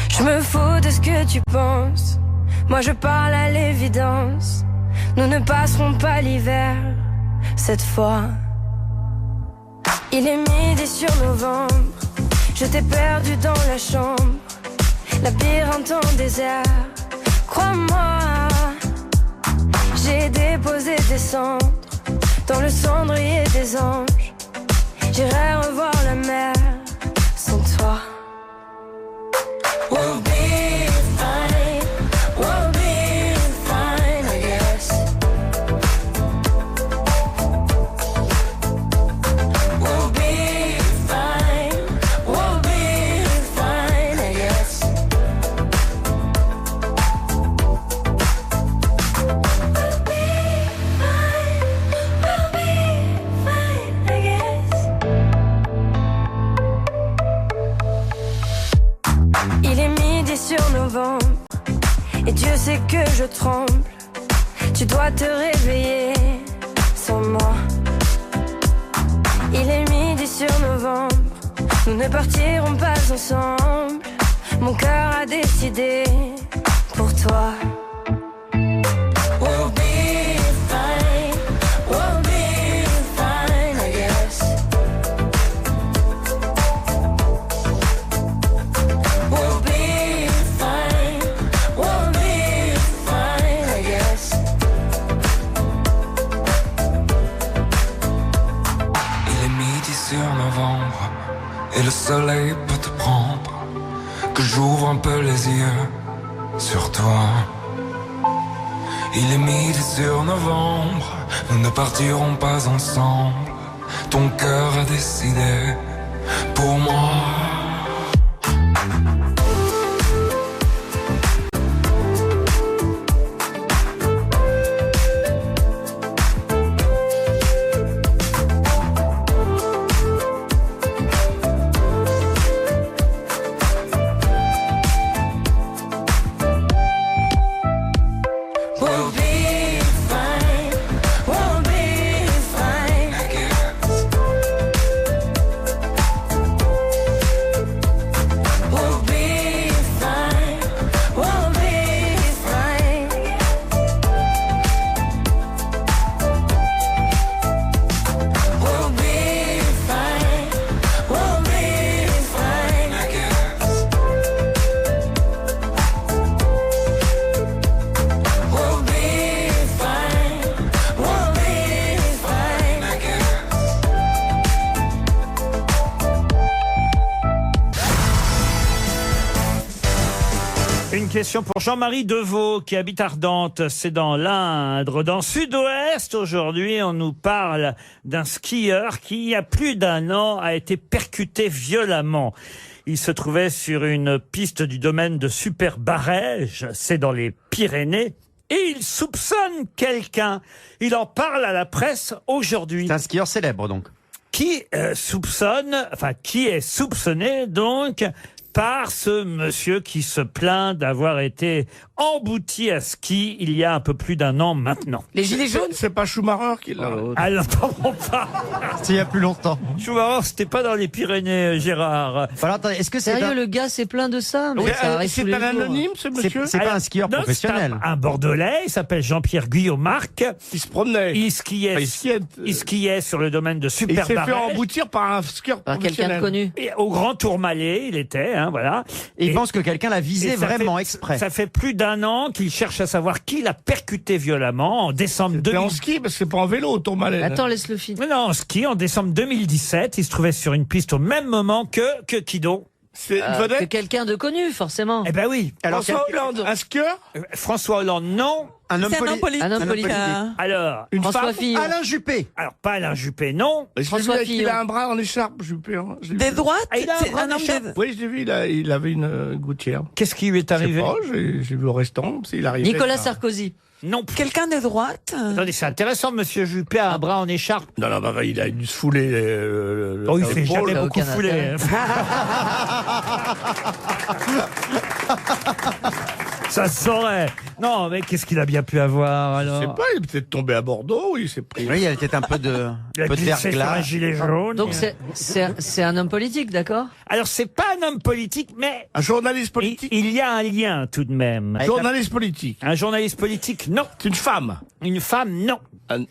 Je me fous de ce que tu penses, moi je parle à l'évidence. Nous ne passerons pas l'hiver cette fois. Il est midi sur novembre, je t'ai perdu dans la chambre, labyrinthe en désert. Crois-moi, j'ai déposé des cendres dans le cendrier des anges. J'irai revoir la mer sans toi. We'll be fine, we'll be fine, I guess. We'll be fine, we'll be fine, I guess. Il est midi sur novembre et Dieu sait que je tremble. Tu dois te réveiller sans moi. Il est midi sur novembre, nous ne partirons pas ensemble. Mon cœur a décidé pour toi. We'll be fine, we'll be fine, I guess. We'll be fine, we'll be fine, I guess. Il est midi sur novembre et le soleil peut te prendre. Que j'ouvre un peu les yeux sur toi. Il est midi sur novembre, nous ne partirons pas ensemble. Ton cœur a décidé pour moi. We'll be fine, we'll be fine, I guess. We'll be fine, we'll be fine. We'll be fine, we'll be fine, I guess. We'll be fine, we'll be fine, I guess. Une question pour Jean-Marie Deveau qui habite Ardentes, c'est dans l'Indre. Dans Sud-Ouest, aujourd'hui, on nous parle d'un skieur qui, il y a plus d'un an, a été percuté violemment. Il se trouvait sur une piste du domaine de Super-Barège, c'est dans les Pyrénées, et il soupçonne quelqu'un. Il en parle à la presse aujourd'hui. C'est un skieur célèbre, donc. Qui est soupçonné donc par ce monsieur qui se plaint d'avoir été embouti à ski il y a un peu plus d'un an maintenant. Les gilets jaunes? C'est pas Schumacher qui l'a. Ah, n'entendons pas. C'est il y a plus longtemps. Schumacher, c'était pas dans les Pyrénées, Gérard. Alors, attendez, est-ce que c'est Sérieux, un... le gars s'est plaint de ça, mais Oui, ça arrive c'est tous les un jours. anonyme, ce monsieur. C'est pas un skieur Non, professionnel. c'est un Bordelais, il s'appelle Jean-Pierre Guillaumarc. Il se promenait. Il skiait, Enfin, il skiait. il skiait sur le domaine de Il s'est fait Super-Barège. emboutir par un skieur Par quelqu'un de professionnel. connu. Et au Grand Tourmalet, il était, hein, voilà. Et il pense que quelqu'un l'a visé et ça vraiment fait- exprès. Ça fait plus d'1 an qu'il cherche à savoir qui l'a percuté violemment en décembre C'est en 2000. ski, parce que c'est pas en vélo, ton malaise. Attends, laisse-le finir. Mais non, en ski, en décembre 2017, il se trouvait sur une piste au même moment que qui donc? C'est une Que vedette. quelqu'un de connu, forcément. Eh ben oui. Alors, François Hollande. Un skieur. François Hollande, non. un homme C'est un homme politique. politique. Un homme politique. Alors, Une François femme. Fillon. Alain Juppé. alors pas Alain Juppé, non. Je l'ai vu François avec- il Fillon. a un bras en écharpe, Juppé. Hein. Je l'ai Des vu. droites. Ah, il a un C'est bras un homme d'écharpe. des... Oui, j'ai vu, il avait une gouttière. Qu'est-ce qui lui est Je sais arrivé? pas, j'ai vu au restaurant, il arrivait. Nicolas Sarkozy. Non plus. Quelqu'un de droite. Attendez, c'est intéressant, Monsieur Juppé a un bras en écharpe. Non, non, bah, il a dû se fouler. Oh, il fait l'épaule. jamais ça a beaucoup aucun foulé. intérêt. Ça se saurait. Non, mais qu'est-ce qu'il a bien pu avoir Je sais alors? pas, il est peut-être tombé à Bordeaux, il s'est pris. Oui, il y a peut-être un peu de, Il a peu de glissé sur un verglas. gilet jaune. Donc c'est un homme politique, d'accord? Alors c'est pas un homme politique, mais Un journaliste politique. il y a un lien tout de même. Journaliste politique. Un journaliste politique, non. C'est une femme. Une femme, non. Un homme,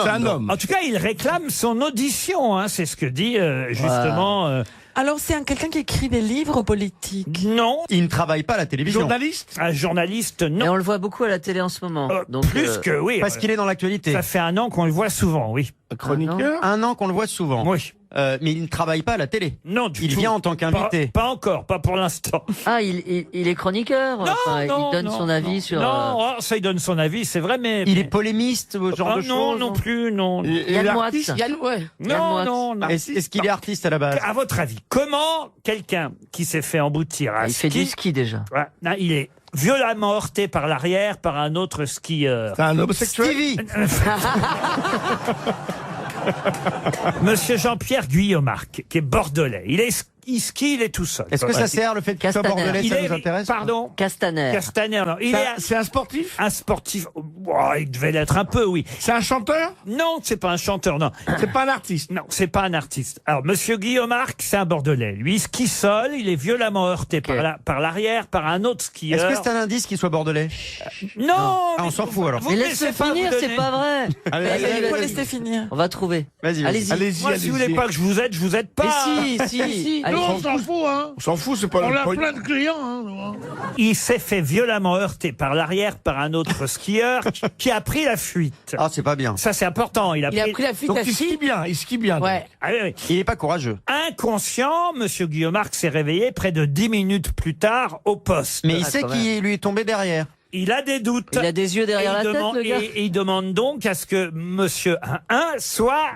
C'est un donc. homme. En tout cas, il réclame son audition, hein, c'est ce que dit justement. Alors c'est quelqu'un qui écrit des livres politiques. Non. Il ne travaille pas à la télévision. Journaliste. Un journaliste, Et non. on le voit beaucoup à la télé en ce moment. Donc, Plus que oui. Parce qu'il est dans l'actualité. Ça fait 1 an qu'on le voit souvent, oui. Un chroniqueur. Un an qu'on le voit souvent. Oui. Mais il ne travaille pas à la télé. Non, du Il tout. vient en tant qu'invité. Pas encore, pas pour l'instant. Ah, il est chroniqueur. Enfin, il donne son avis sur. Non, oh, ça, il donne son avis, c'est vrai, mais. Il est polémiste, ce genre Oh, de non, choses. non plus, non. Yann Moix. Yann, ouais. Non, Moix. non, non. Est-ce qu'il est artiste à la base? À votre avis, comment quelqu'un qui s'est fait emboutir à Il fait du ski déjà. Voilà, non, il est violemment heurté par l'arrière par un autre skieur. C'est un homosexuel. Stevie. Monsieur Jean-Pierre Guyomarc, qui est bordelais. Il skie, il est tout seul. Est-ce que ça sert le fait qu'il soit Castaner. bordelais, Il ça est- nous intéresse? Pardon Castaner. Castaner, non. Il est C'est un sportif. un sportif. Oh, il devait l'être un peu, oui. C'est un chanteur. Non, c'est pas un chanteur, non. C'est pas un artiste. Non, c'est pas un artiste. Alors, Monsieur Guyomarc, c'est un bordelais. Lui, il skie seul, il est violemment heurté par l'arrière, par un autre skieur. Est-ce que c'est un indice qu'il soit bordelais? Non, Ah, on mais s'en fout alors. vous Mais me laisse-le laissez pas finir, vous c'est donner. pas vrai. Il faut laisser finir. On va trouver. Vas-y, vas-y. Allez-y. Allez-y, Moi, si vous voulez allez-y. pas que je vous aide, je vous aide pas. Mais si. Nous, on s'en fout, hein. On s'en fout, c'est pas On le a point. plein de clients, hein. nous, hein. Il s'est fait violemment heurter par l'arrière par un autre skieur qui a pris la fuite. Ah, c'est pas bien. Ça, c'est important. Il a Il a pris la fuite Donc à il skie ski. bien, il skie bien. Ouais. Ah oui, oui. Il est pas courageux. Inconscient, Monsieur Guyomarc s'est réveillé près de 10 minutes plus tard au poste. Mais il sait quand qui lui est tombé derrière. Il a des doutes. Il a des yeux derrière Et la il tête, demande- le gars. Et il demande donc à ce que Monsieur 1 soit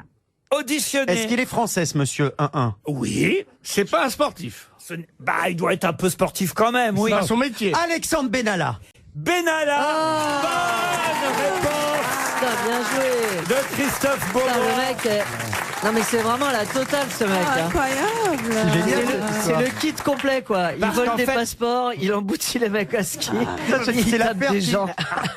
auditionné. Est-ce qu'il est français, ce monsieur 1-1? Oui. C'est pas un sportif. Bah, il doit être un peu sportif quand même, oui. C'est pas son métier. Alexandre Benalla. Benalla. Bonne réponse Putain, bien joué. de Christophe Putain, Beaumont. le mec. Non, mais c'est vraiment la totale, ce mec. hein. Incroyable. C'est le kit complet, quoi. Il Parce vole qu'en des fait- passeports, il emboutit les mecs à ski. c'est il la tape perte. des gens.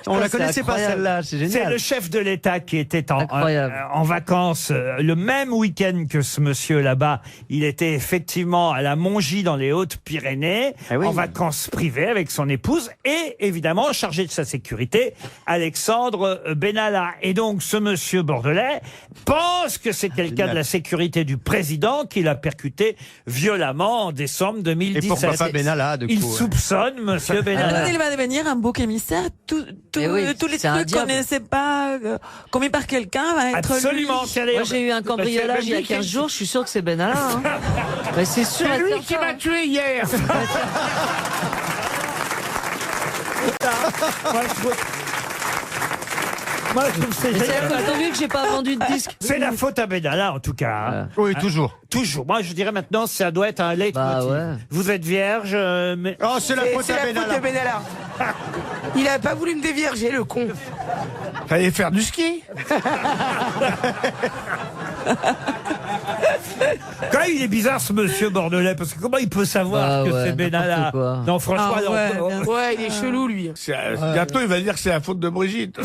On la C'est connaissait pas incroyable. celle-là, c'est C'est génial. le chef de l'État qui était Incroyable. en vacances le même week-end que ce monsieur là-bas. Il était effectivement à la Mongie dans les Hautes-Pyrénées, Ah oui. en vacances privées avec son épouse et évidemment chargé de sa sécurité, Alexandre Benalla. Et donc ce monsieur bordelais pense que c'est quelqu'un Génial. de la sécurité du président qui l'a percuté violemment en décembre Et 2017. pourquoi pas Benalla, de coup? Il ouais. soupçonne monsieur Maintenant, Benalla. il va devenir un bouc émissaire. Tous Mais oui, les c'est un trucs qu'on diable. ne sait pas commis par quelqu'un va être Absolument. lui. Tiens, d'ailleurs, Moi, j'ai eu un cambriolage il y a 15 jours, je suis sûr que c'est Benalla. Hein. Mais c'est sûr. C'est et lui certain. qui m'a tué hier. Moi, je trouve que c'est Mais c'est à génial. cause de lui que j'ai pas vendu de disque. C'est la faute à Benalla, en tout cas. hein. Oui, toujours. Toujours. Moi, je dirais maintenant, ça doit être un leitmotiv. Bah ouais. Vous êtes vierge, mais... Oh, c'est la faute C'est à la faute Benalla. de Benalla. Il a pas voulu me dévierger, le con. Fallait faire du ski. Quand même, il est bizarre, ce monsieur bordelais, parce que comment il peut savoir Ah que ouais, c'est Benalla? n'importe quoi. Non, franchement, Ah non, ouais, non. bien sûr. Ouais, il est chelou, lui. Bientôt, il va dire que c'est la faute de Brigitte.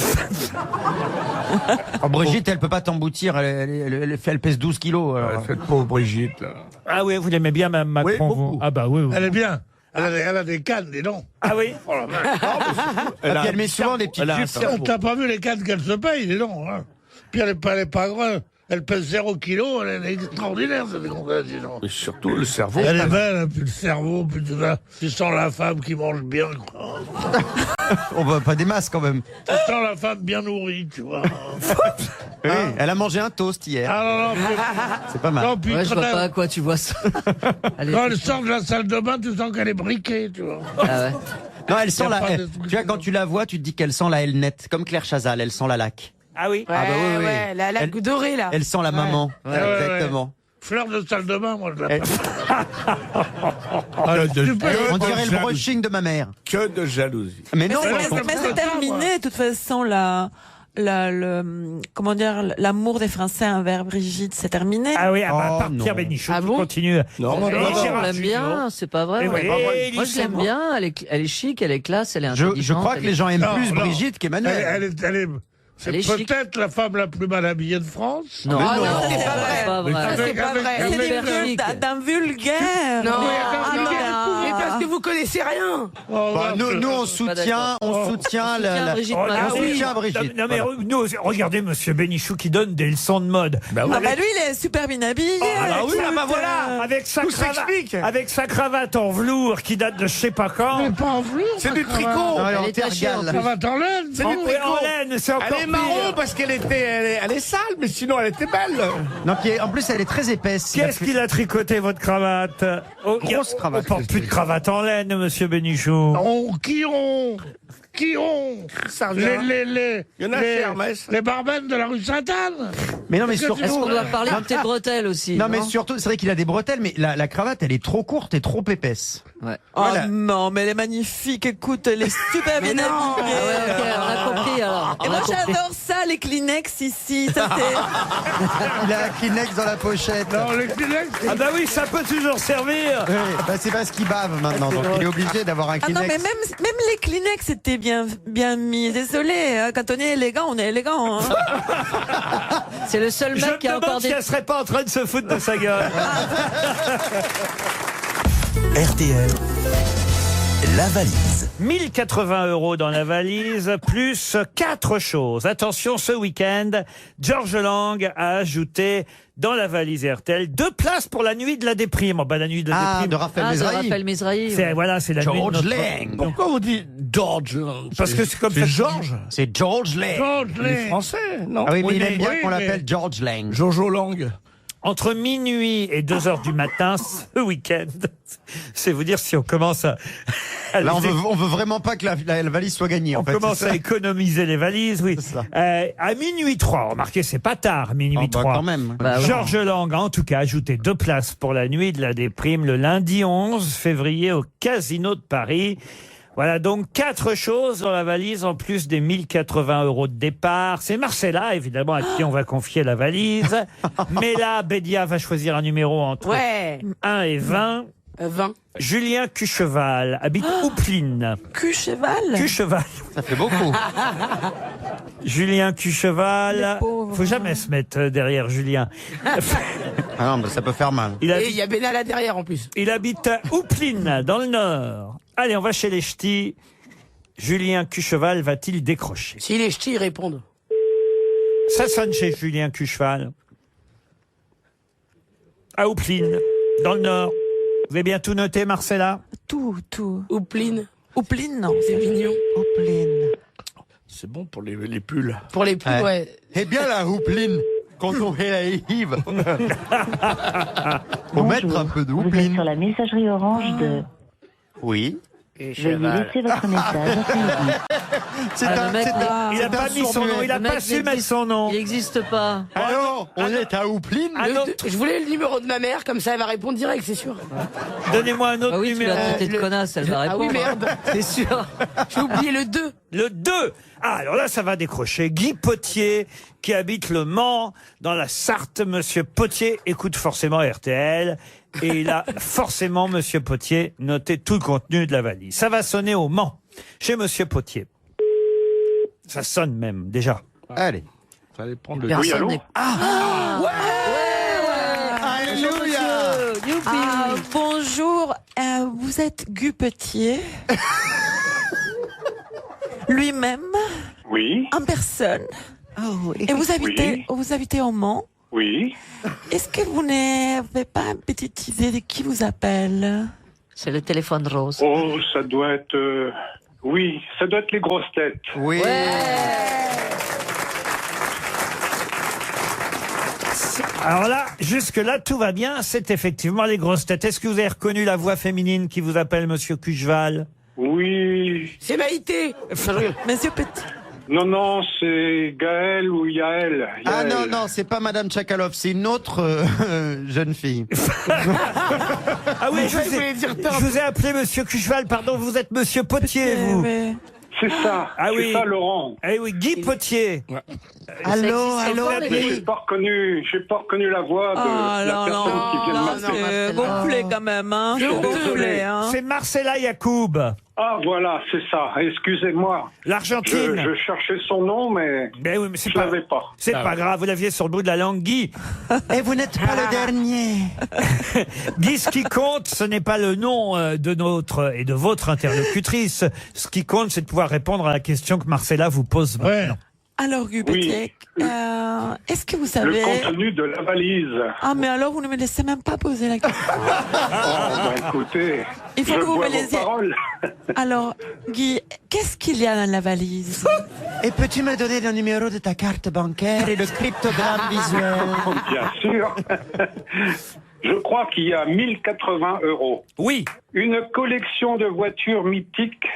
Oh, Brigitte, elle peut pas t'emboutir, elle pèse 12 kilos. alors. Cette pauvre Brigitte, là. Ah oui, vous l'aimez bien, Mme Macron, Oui, vous? beaucoup. Ah bah oui, oui. Elle est bien. Elle a des cannes, dis donc. Ah oui? Et puis elle met souvent des petites Elle a un jupes. cerveau. T'as pas vu les cannes qu'elle se paye, dis donc. Hein. Puis elle est pas grande. elle pèse 0 kg, elle est extraordinaire, cette gonzesse, dis donc. Mais surtout le cerveau. Elle est belle, hein, puis le cerveau, puis tout ça. Tu sens la femme qui mange bien, quoi. On voit pas des masses quand même. Tu sens la femme bien nourrie, tu vois. Oui, elle a mangé un toast hier. Ah non, non, C'est pas mal. non, puis Ouais, je quand vois pas à quoi tu vois ça. Allez, quand elle sort de la salle de bain, tu sens qu'elle est briquée, tu vois. ah ouais. Non, elle sent Y a la. pas de Tu truc vois, quand dedans. tu la vois, tu te dis qu'elle sent la L-net, comme Claire Chazal, elle sent la laque. Ah oui. Ouais, Ah bah oui, oui. ouais, la Elle- dorée, là. Elle sent la maman. Ouais, ouais, Exactement. Fleur de salle de bain, moi, je Elle- Que On de dirait le jalousie. brushing de ma mère. Que de jalousie. Mais non, Mais par c'est- contre- Mais c'est terminé, de toute façon, comment dire, l'amour des Français envers Brigitte, c'est terminé. Ah oui, Oh, par Pierre non. Bénichou Ah qui bon continue. Non, Et non, non, Gérard on l'aime Junior. bien, c'est pas vrai. Et ouais. oui, Moi, je l'aime bien, elle est chic, elle est classe, elle est je intelligente. crois que les gens aiment Non, plus non. Brigitte qu'Emmanuel. C'est Elle est chic. peut-être la femme la plus mal habillée de France. Non, Ah non, non, c'est pas vrai. c'est pas vrai. Ça, c'est pas vrai. avec- C'est hyper des chic. trucs d'un vulgaire. Non, Ah, non, mais parce que vous connaissez rien. Oh, Bah, nous, on soutient la. Brigitte Oh, Macron. ah oui. soutient Brigitte. Non, mais Voilà. nous, regardez Monsieur Bénichou qui donne des leçons de mode. Bah Ah bah lui, il est super bien habillé. Avec sa Tout cravate, s'explique. avec sa cravate en velours qui date de je sais pas quand. Mais pas en velours. C'est ça, du ça va. tricot. Non, elle est en Elle est très chère, tergale. Ça va en laine. C'est non du Oui, tricot. en laine, c'est encore Elle est marron pire. parce qu'elle elle est sale, mais sinon elle était belle. Non, en plus, elle est très épaisse. Qui est-ce qui l'a tricoté votre cravate? Grosse cravate. On porte plus de cravate en laine, Monsieur Bénichou. Qui ont Ça revient. Il y en a chez Hermès. les barbennes de la rue Sainte-Anne. Mais non, mais Est-ce que surtout. Est-ce qu'on doit parler de tes bretelles aussi? Non, mais surtout, c'est vrai qu'il a des bretelles, mais la cravate, elle est trop courte et trop épaisse. Ouais. Oh Voilà. non, mais elle est magnifique. Écoute, elle est super bien non. habillée. Ah ouais, ok, on a compris alors. Et On moi, a compris. j'adore ça, les Kleenex ici. Ça, c'est... Il a un Kleenex dans la pochette. Non, les Kleenex, Ah bah oui, ça peut toujours servir. Ouais, bah, c'est parce qu'il bave maintenant, donc il est obligé d'avoir un Ah non, Kleenex. mais même les Kleenex étaient bien mis. Désolé, hein, quand on est élégant, on est élégant. Hein. C'est le seul Je mec me qui a demande encore si des. elle serait pas en train de se foutre de sa gueule. RTL, la valise. 1080 € dans la valise, plus 4 choses. Attention, ce week-end, Georges Lang a ajouté dans la valise RTL 2 places pour la nuit de la déprime. Oh, bah, la nuit de la Ah, déprime. de Raphaël Ah, de Mesrahi. Raphaël Mesrahi. C'est, voilà, c'est la nuit de George notre... Lang. Pourquoi vous dites George Lang? Parce que c'est comme ça. C'est Georges. C'est George Lang. George Il est Lang. français, non? Ah oui, mais Oui, il mais- aime bien oui, qu'on mais- l'appelle George Lang. Jojo Lang. Entre minuit et 2 heures du matin, ce week-end, c'est vous dire si on commence à... Là, on veut vraiment pas que la valise soit gagnée, en On fait. commence c'est ça. à économiser les valises, oui. C'est ça. À minuit 3, remarquez, c'est pas tard, minuit Oh, bah, 3. quand même. Bah, oui. Georges Lang a en tout cas ajouté 2 places pour la nuit de la déprime le lundi 11 février au Casino de Paris. Voilà donc 4 choses dans la valise en plus des 1080 € de départ. C'est Marcella, évidemment, à qui on va confier la valise. Mais là, Bédia va choisir un numéro entre Ouais. 1 et 20. 20. Julien Cucheval habite Oupline. Cul-cheval. Cucheval. Ça fait beaucoup. Julien Cucheval. Les pauvres. Faut jamais se mettre derrière Julien. Ah non, mais ça peut faire mal. Il Et habite, il y a Benalla derrière en plus. il habite à Oupline, dans le Nord. Allez, on va chez les ch'tis. Julien Cucheval va-t-il décrocher? Si les ch'tis répondent. Ça sonne chez Julien Cucheval. À Oupline, dans le Nord. Vous avez bien tout noté, Marcella? Tout. Oupline. Oupline, non. C'est mignon. Oupline. C'est bon pour les pulls. Pour les poules, Ouais. ouais. Eh bien, la houpline, quand on fait la hive. Faut mettre un peu de Vous êtes houpline. sur la messagerie orange de... Oui. Veuillez laisser votre message après le bip. C'est Ah, un, le mec, c'est un- Il c'est n'a pas un mis son sourd nom, muet. il n'a Le mec pas su mettre n'existe- son nom. Il n'existe pas. Alors, on est à Houpline. Ah non, Je voulais le numéro de ma mère, comme ça elle va répondre direct, c'est sûr. donnez-moi un autre Ah oui, tu numéro. l'as traité de connasse, elle va Ah répondre. oui, merde. C'est sûr. J'ai oublié le 2. Le 2. Ah, alors là, ça va décrocher. Guy Potier, qui habite le Mans, dans la Sarthe. Monsieur Potier écoute forcément RTL. Et il a forcément, Monsieur Potier, noté tout le contenu de la valise. Ça va sonner au Mans, chez Monsieur Potier. Ça sonne même, déjà. Allez. Fallait prendre le... Personne n'est. Alléluia. Youpi. Ah, bonjour, vous êtes Guy Petier lui-même Oui. en personne. Et vous habitez au Mans? Oui. Est-ce que vous n'avez pas une petite idée de qui vous appelle? C'est le téléphone rose. Oh, ça doit être... Oui, ça doit être les grosses têtes. Oui. Alors là, jusque-là, tout va bien. C'est effectivement les grosses têtes. Est-ce que vous avez reconnu la voix féminine qui vous appelle, Monsieur Cucheval? Oui. C'est Maïté. Monsieur Petit. Non, c'est Gaël ou Yaël. Ah non, c'est pas Madame Tchakalov, c'est une autre jeune fille. Ah oui, je vous ai appelé Monsieur Cucheval, pardon, vous êtes Monsieur Potier, vous. C'est ça. Ah oui. C'est ça, Laurent. Eh oui, Guy Potier. Allô. Mais j'ai pas reconnu la voix de la personne qui vient de m'appeler. Gonflé quand même, hein. Gonflé, hein. C'est Marcella Yacoub. Ah voilà, c'est ça. Excusez-moi. L'Argentine. Je cherchais son nom, mais oui, mais je l'avais pas. C'est pas grave, vous l'aviez sur le bout de la langue, Guy. Et vous n'êtes pas le dernier. Guy, ce qui compte, ce n'est pas le nom de notre et de votre interlocutrice. Ce qui compte, c'est de pouvoir répondre à la question que Marcella vous pose maintenant. Alors, Guy Petit, est-ce que vous savez... Le contenu de la valise. Ah, mais alors, vous ne me laissez même pas poser la question. Écoutez, il faut que vous bois me laissiez... vos paroles. Alors, Guy, qu'est-ce qu'il y a dans la valise? Et peux-tu me donner le numéro de ta carte bancaire et le cryptogramme visuel? Bien sûr. Je crois qu'il y a 1080 €. Oui. Une collection de voitures mythiques,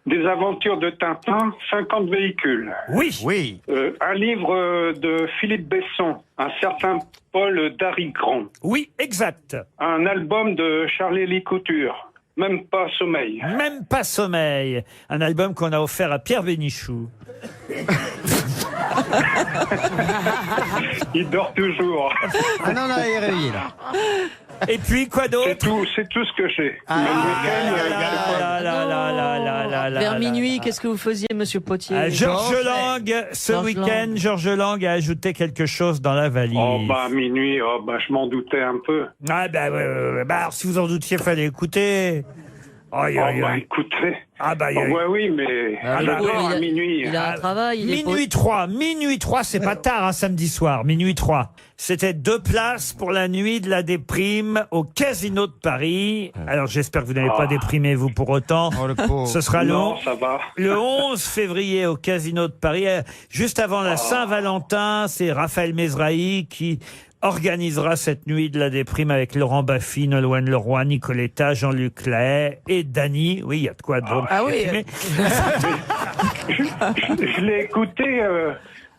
des aventures de Tintin, 50 véhicules. Oui. Un livre de Philippe Besson, un certain Paul Darigran. Oui, exact. Un album de Charlie Couture. Même pas sommeil. Même pas sommeil. Un album qu'on a offert à Pierre Bénichou. Il dort toujours. Ah non, il est réveillé là. Et puis, quoi d'autre? C'est tout ce que j'ai. Vers minuit, qu'est-ce que vous faisiez, Monsieur Potier? Georges Lang, ce week-end, Georges Lang a ajouté quelque chose dans la valise. Minuit, je m'en doutais un peu. Ah alors, si vous en doutiez, fallait écouter. Écoutez. Oui, mais à minuit. Il a un travail. Minuit 3, c'est pas tard, hein, samedi soir. Minuit 3. C'était 2 places pour la nuit de la déprime au Casino de Paris. Alors, j'espère que vous n'avez pas déprimé, vous, pour autant. Ce sera ça va. le 11 février au Casino de Paris. Juste avant la Saint-Valentin, c'est Raphaël Mesrahi qui organisera cette nuit de la déprime avec Laurent Baffy, Nolwenn Leroy, Nicoletta, Jean-Luc Lahaye et Dany. Oui, il y a de quoi donc. Je l'ai écouté,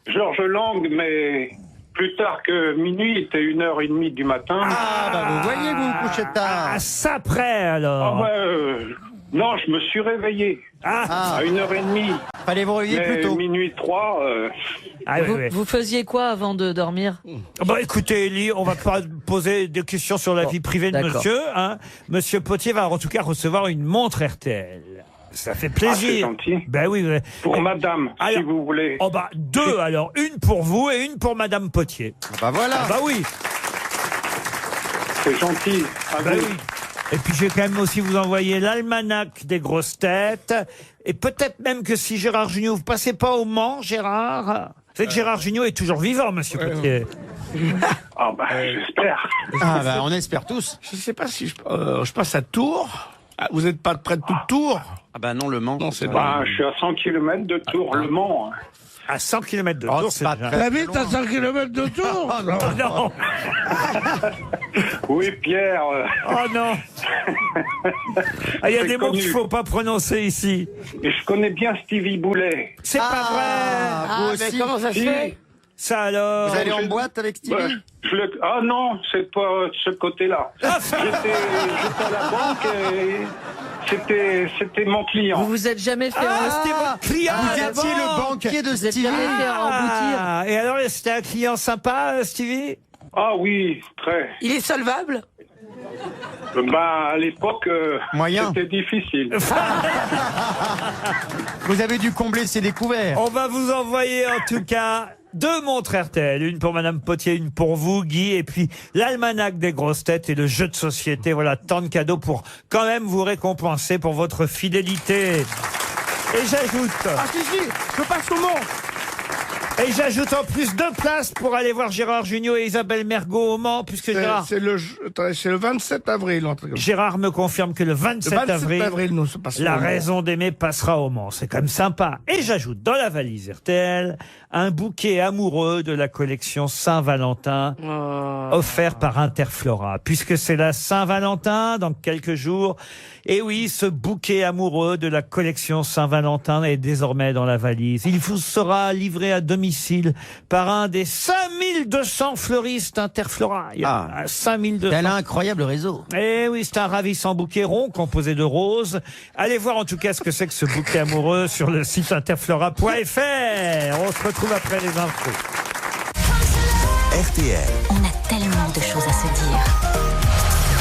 Georges Lang, mais plus tard que minuit, il était 1h30 du matin. Vous voyez, vous vous couchez tard. Ah, ça après, alors. Non, je me suis réveillé à 1h30. Fallait vous réveiller plus tôt. Minuit 3. Vous faisiez quoi avant de dormir? Écoutez, Elie, on va pas poser des questions sur la vie privée de monsieur. Hein. Monsieur Potier va en tout cas recevoir une montre RTL. Ça fait plaisir. C'est gentil. Oui. Pour madame, si vous voulez. 2 alors. Une pour vous et une pour madame Potier. Voilà. Oui. C'est gentil. Oui. Et puis, je vais quand même aussi vous envoyer l'almanach des grosses têtes. Et peut-être même que si Gérard Jugnot, vous passez pas au Mans, Gérard? Vous savez que Gérard Jugnot est toujours vivant, monsieur Potier. J'espère. On espère tous. Je sais pas si je passe à Tours. Vous n'êtes pas près de tout Tours? Non, Le Mans. Non, c'est je suis à 100 km de Tours, Le Mans. À 100 km de Tours, c'est pas déjà... très T'habites à 100 km de Tours? Non. Oui, Pierre. Oh non. Il y a des mots qu'il faut pas prononcer ici. Et je connais bien Stevie Boulet. C'est pas vrai. Vous aussi. Comment ça se fait? Ça alors. Vous allez en boîte avec Stevie? Ah non, c'est pas de ce côté-là. J'étais à la banque et c'était mon client. Vous vous êtes jamais fait c'était votre client. Vous étiez le banquier de Vous êtes Stevie. jamais fait emboutir. Et alors, c'était un client sympa, Stevie? Ah oui, très. Il est solvable? À l'époque, Moyen. c'était difficile. Vous avez dû combler ses découvertes. On va vous envoyer en tout cas 2 montres RTL, une pour Madame Potier, une pour vous, Guy, et puis l'almanach des grosses têtes et le jeu de société. Voilà, tant de cadeaux pour quand même vous récompenser pour votre fidélité. Et j'ajoute... Si, je passe au Mans. Et j'ajoute en plus 2 places pour aller voir Gérard Jugnot et Isabelle Mergo au Mans, puisque Gérard... C'est le 27 avril. Gérard me confirme que le 27 avril, nous se passons La au Mans. raison d'aimer passera au Mans. C'est quand même sympa. Et j'ajoute dans la valise RTL un bouquet amoureux de la collection Saint-Valentin offert par Interflora. Puisque c'est la Saint-Valentin dans quelques jours. Et oui, ce bouquet amoureux de la collection Saint-Valentin est désormais dans la valise. Il vous sera livré à domicile par un des 5200 fleuristes Interflora. Il y a 5200. Elle a un incroyable réseau. Eh oui, c'est un ravissant bouquet rond composé de roses. Allez voir en tout cas ce que c'est que ce bouquet amoureux sur le site interflora.fr. On se retrouve après les infos. RTL. On a tellement de choses à se dire.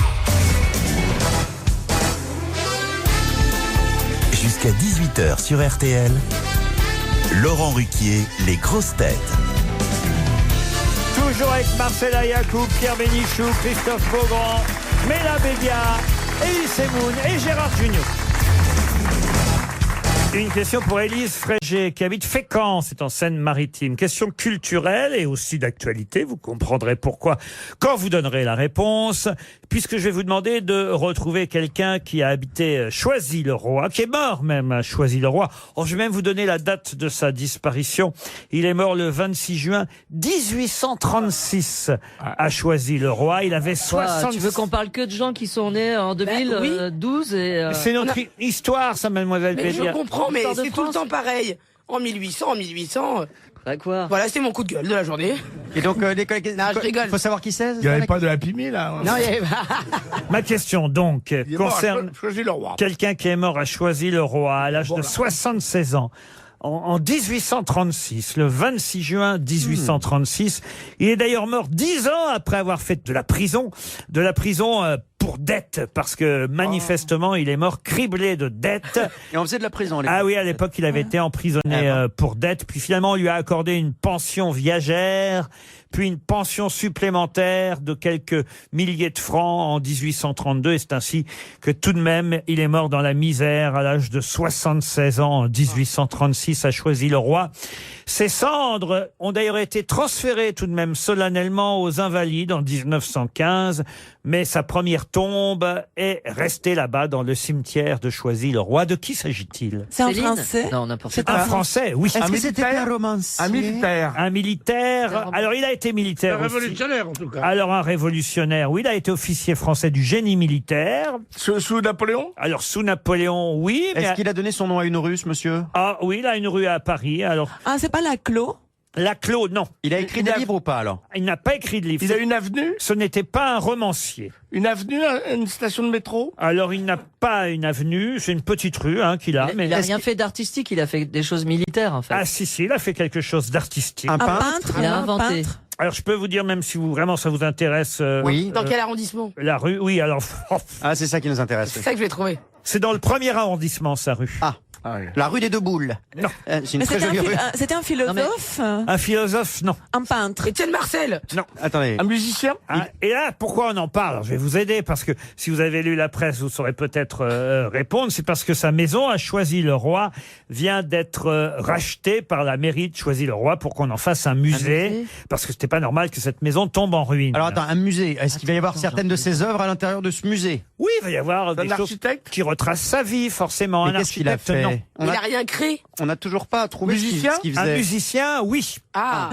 Jusqu'à 18h sur RTL, Laurent Ruquier, les grosses têtes. Toujours avec Marcella Yacoub, Pierre Bénichou, Christophe Beaugrand, Mela Bédia, Elie Semoun et Gérard Jugnot. Une question pour Élise Frégé, qui habite Fécamp, c'est en Seine-Maritime. Question culturelle et aussi d'actualité, vous comprendrez pourquoi quand vous donnerez la réponse, puisque je vais vous demander de retrouver quelqu'un qui a habité Choisy-le-Roi, qui est mort même à Choisy-le-Roi. Oh, je vais même vous donner la date de sa disparition. Il est mort le 26 juin 1836 à Choisy-le-Roi. Il avait 60... Tu veux qu'on parle que de gens qui sont nés en 2012 et... C'est notre histoire, ça, mademoiselle Mais Bédia. je comprends, mais c'est tout le temps pareil. En 1800. Bah quoi? Voilà, c'est mon coup de gueule de la journée. Et donc, Non, je rigole. faut savoir qui c'est. Il n'y avait pas de Happy Meal, là. Non, il y avait Ma question, donc, Il est mort à concerne Choisy-le-Roi. quelqu'un qui est mort à Choisy-le-Roi à l'âge de 76 ans. En 1836, le 26 juin 1836. Il est d'ailleurs mort 10 ans après avoir fait de la prison pour dette, parce que manifestement, il est mort criblé de dettes. Et on faisait de la prison. à l'époque. Ah oui, à l'époque, il avait été emprisonné pour dette. Puis finalement, on lui a accordé une pension viagère, puis une pension supplémentaire de quelques milliers de francs en 1832. Et c'est ainsi que tout de même, il est mort dans la misère à l'âge de 76 ans en 1836 à Choisy-le-Roi. Ses cendres ont d'ailleurs été transférées tout de même solennellement aux Invalides en 1915, mais sa première tombe est restée là-bas dans le cimetière de Choisy-le-Roi. De qui s'agit-il? C'est un Céline Français? Non, n'importe Un Français, oui. Est-ce que c'était un romancier? Un militaire. Un militaire. Alors, il a été militaire Un aussi. révolutionnaire, en tout cas. Alors, un révolutionnaire, oui. Il a été officier français du génie militaire. Sous Napoléon? Alors, sous Napoléon, oui. Est-ce qu'il a donné son nom à une rue, ce monsieur? Ah oui, il a une rue à Paris. Alors, Ah, c'est pas la Clos? Laclos, non. Il a écrit des livres ou pas, alors? Il n'a pas écrit de livre. Il a une avenue? Ce n'était pas un romancier. Une avenue, une station de métro? Alors, il n'a pas une avenue, c'est une petite rue qu'il a. Mais Il a rien fait d'artistique, il a fait des choses militaires en fait. Ah si, il a fait quelque chose d'artistique. Un Un peintre? peintre? Il a Un inventé. peintre? Alors, je peux vous dire, même si vraiment ça vous intéresse... Oui. Dans quel arrondissement? La rue, oui, alors... Ah, c'est ça qui nous intéresse. C'est ça que je vais trouver. C'est dans le 1er arrondissement, sa rue. Ah. La rue des Deux Boules. Non. C'est une Mais très jolie rue. c'était un philosophe? Un philosophe, non. Un peintre? Étienne Marcel. Non. Attendez. Un musicien? Et là, pourquoi on en parle? Alors, je vais vous aider, parce que si vous avez lu la presse, vous saurez peut-être répondre. C'est parce que sa maison à Choisy-le-Roi vient d'être rachetée par la mairie de Choisy-le-Roi pour qu'on en fasse un musée, parce que c'était pas normal que cette maison tombe en ruine. Alors attends, un musée. Est-ce qu'il va y avoir certaines de ses œuvres à l'intérieur de ce musée? Oui, il va y avoir des choses qui retracent sa vie, forcément. Mais Un qu'est-ce qu'il a architecte, fait? non. Il a rien créé. On n'a toujours pas trouvé Musicien? ce qu'il Un faisait. musicien, oui. Ah.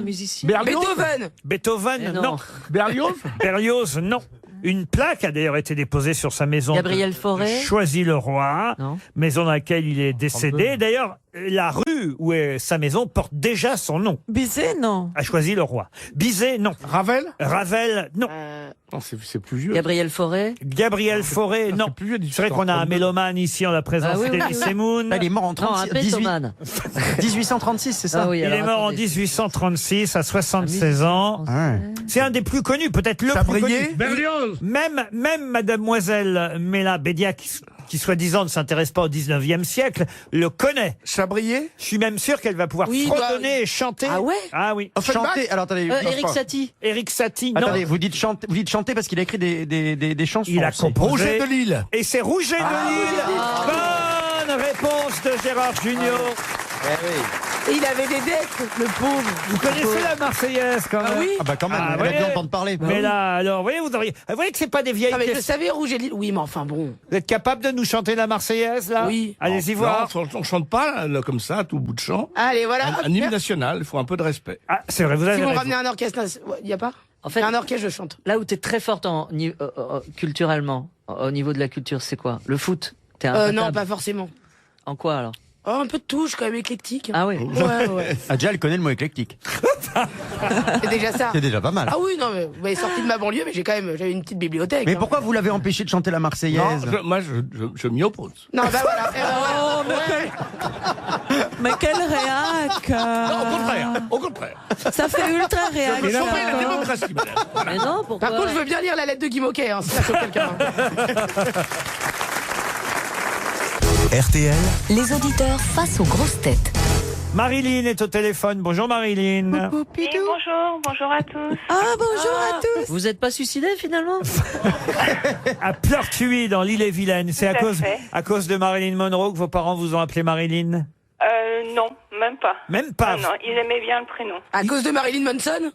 Musicien. Beethoven. Beethoven, Mais non. Berlioz? Berlioz, non. Une plaque a d'ailleurs été déposée sur sa maison. Gabriel de Fauré? Choisy-le-Roi, Non. maison dans laquelle il est décédé. D'ailleurs, la rue où est sa maison porte déjà son nom. Bizet, non. A Choisy-le-Roi. Bizet, non. Ravel? Ravel, non. Non, c'est plus vieux. Gabriel Fauré? Gabriel Fauré, non. C'est vrai qu'on a un mélomane ici en la présence Ah oui, oui, d'Elie oui. Semoun. Il est mort en Non, un 1836, c'est ça? Ah oui, Il est mort en 1836 à 76 ans. C'est un des plus connus, peut-être le plus connu. Berlioz. Même mademoiselle Mela Bédia, qui soi-disant ne s'intéresse pas au 19e siècle, le connaît. Chabrier? Je suis même sûr qu'elle va pouvoir Oui, fredonner et chanter. Ah ouais? Ah oui. Chanter. Alors attendez. Eric Satie. Eric Satie, non. Attendez, vous dites chanter parce qu'il a écrit des chansons. Il a composé. Rouget de Lille. Et c'est Rouget de Lille. Bonne réponse de Gérard Jugnot. Eh oui. Et il avait des dettes, le pauvre. Vous connaissez la Marseillaise quand même? Ah oui. Ah bah quand même, Ah, on a ouais. dû entendre parler. Mais là, alors, vous voyez que c'est pas des vieilles Ah, mais je questions. savais Rouge et Lille. Oui, mais enfin bon. Vous êtes capable de nous chanter la Marseillaise, là? Oui. Allez-y Non, voir. on chante pas là, comme ça, à tout bout de champ. Allez, voilà. Un hymne national, il faut un peu de respect. Ah, c'est vrai, vous avez Si vous raison. ramenez un orchestre, il y a pas? En fait, Un orchestre, je chante. là où t'es très forte culturellement, au niveau de la culture, c'est quoi? Le foot? T'es Non, imbattable. pas forcément. En quoi alors? Oh, un peu de touche, quand même éclectique. Ah oui. Ouais. Ah, déjà, elle connaît le mot éclectique. C'est déjà ça. C'est déjà pas mal. Ah oui, non, mais vous m'avez sorti de ma banlieue, mais j'avais une petite bibliothèque. Mais hein. pourquoi vous l'avez empêché de chanter la Marseillaise? Non, je m'y oppose. Non, bah voilà. Oh, mais quel réac. Non, au contraire. Ça fait ultra réac. Je ça. la démocratie, madame. Mais non, pourquoi? Par contre, je veux bien lire la lettre de Guy Moquet, hein, si ça choque quelqu'un. RTL, Les auditeurs face aux grosses têtes. Marilyn est au téléphone. Bonjour Marilyn. Oui, bonjour à tous. Ah, bonjour à tous. Vous êtes pas suicidé finalement? À Pleurtuis, dans l'île-et-Vilaine. C'est Tout à à cause de Marilyn Monroe que vos parents vous ont appelé Marilyn? Non, même pas. Même pas? Non, ils aimaient bien le prénom. À cause de Marilyn Manson?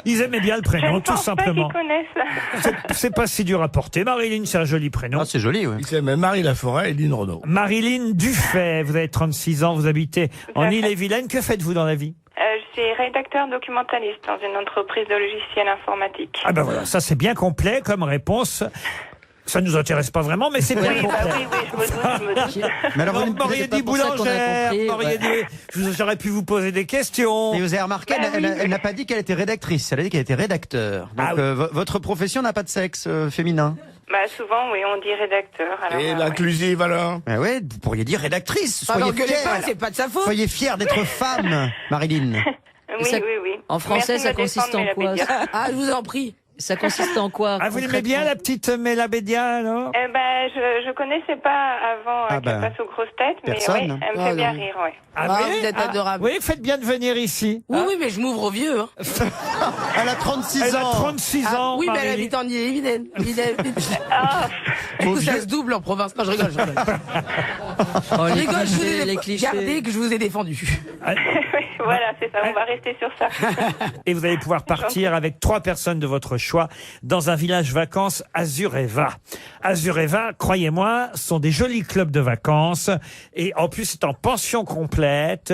Ils aimaient bien le Je prénom, ne tout pense simplement. pas qu'ils connaissent. C'est pas si dur à porter. Marilyn, c'est un joli prénom. Ah, c'est joli, oui. Il s'aimait Marie Laforêt et Lynn Renaud. Marilyn Dufay, vous avez 36 ans, vous habitez en Ille-et-Vilaine. Que faites-vous dans la vie? Je suis rédacteur documentaliste dans une entreprise de logiciels informatiques. Ah ben voilà, ça c'est bien complet comme réponse. Ça ne nous intéresse pas vraiment, mais c'est bien Oui, complet. bah oui, je me doute. Mais alors, Vous m'auriez dit boulangère, m'auriez dit... J'aurais pu vous poser des questions. Et vous avez remarqué, Bah elle n'a pas dit qu'elle était rédactrice, elle a dit qu'elle était rédacteur. Donc, Ah oui. votre profession n'a pas de sexe féminin. Bah souvent, oui, on dit rédacteur. Alors, Et ouais. l'inclusive alors? Ah ouais, vous pourriez dire rédactrice. Bah, Soyez n'engueulez pas, fière. c'est pas de sa faute. Soyez fière d'être femme, Marilyn. Oui, ça- oui. En français, Merci de ça me consiste défendre, en quoi? Mélabédia. Ah, je vous en prie. Ça consiste en quoi? Ah, vous l'aimez bien la petite Mélabédia alors? Eh ben, je connaissais pas avant Ah qu'elle bah, passe aux grosses têtes, mais personne. ouais, elle me Ah, fait bien non. rire, ouais. Ah, vous êtes adorable. Oui, faites bien de venir ici. Oui, oui, mais je m'ouvre aux vieux. Hein. Elle a 36 Elle a ans. 36 Ah, ans, oui, mais elle Marilyn. habite en Ille-et-Vilaine. Ah, Du coup, ça se double en province. Non, je rigole. Oh, Je les rigole, je vous clichés, ai les clichés. gardé que je vous ai défendu. voilà, c'est ça, on va rester sur ça. Et vous allez pouvoir partir avec 3 personnes de votre choix dans un village vacances Azureva. Azureva, croyez-moi, sont des jolis clubs de vacances. Et en plus, c'est en pension complète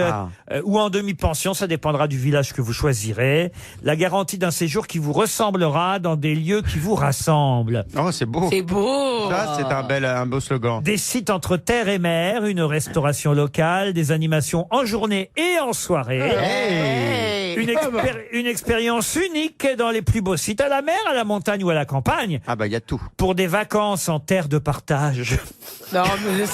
ou en demi-pension, ça dépendra du village que vous choisirez. La garantie d'un séjour qui vous ressemblera dans des lieux qui vous rassemblent. Oh, c'est beau. C'est beau. Ça, c'est un beau slogan. Des sites entre terre et mer, une restauration locale, des animations en journée et en soirée. Hey. Une expérience unique dans les plus beaux sites, à la mer, à la montagne ou à la campagne. Ah bah, il y a tout. Pour des vacances en terre de partage. Non, mais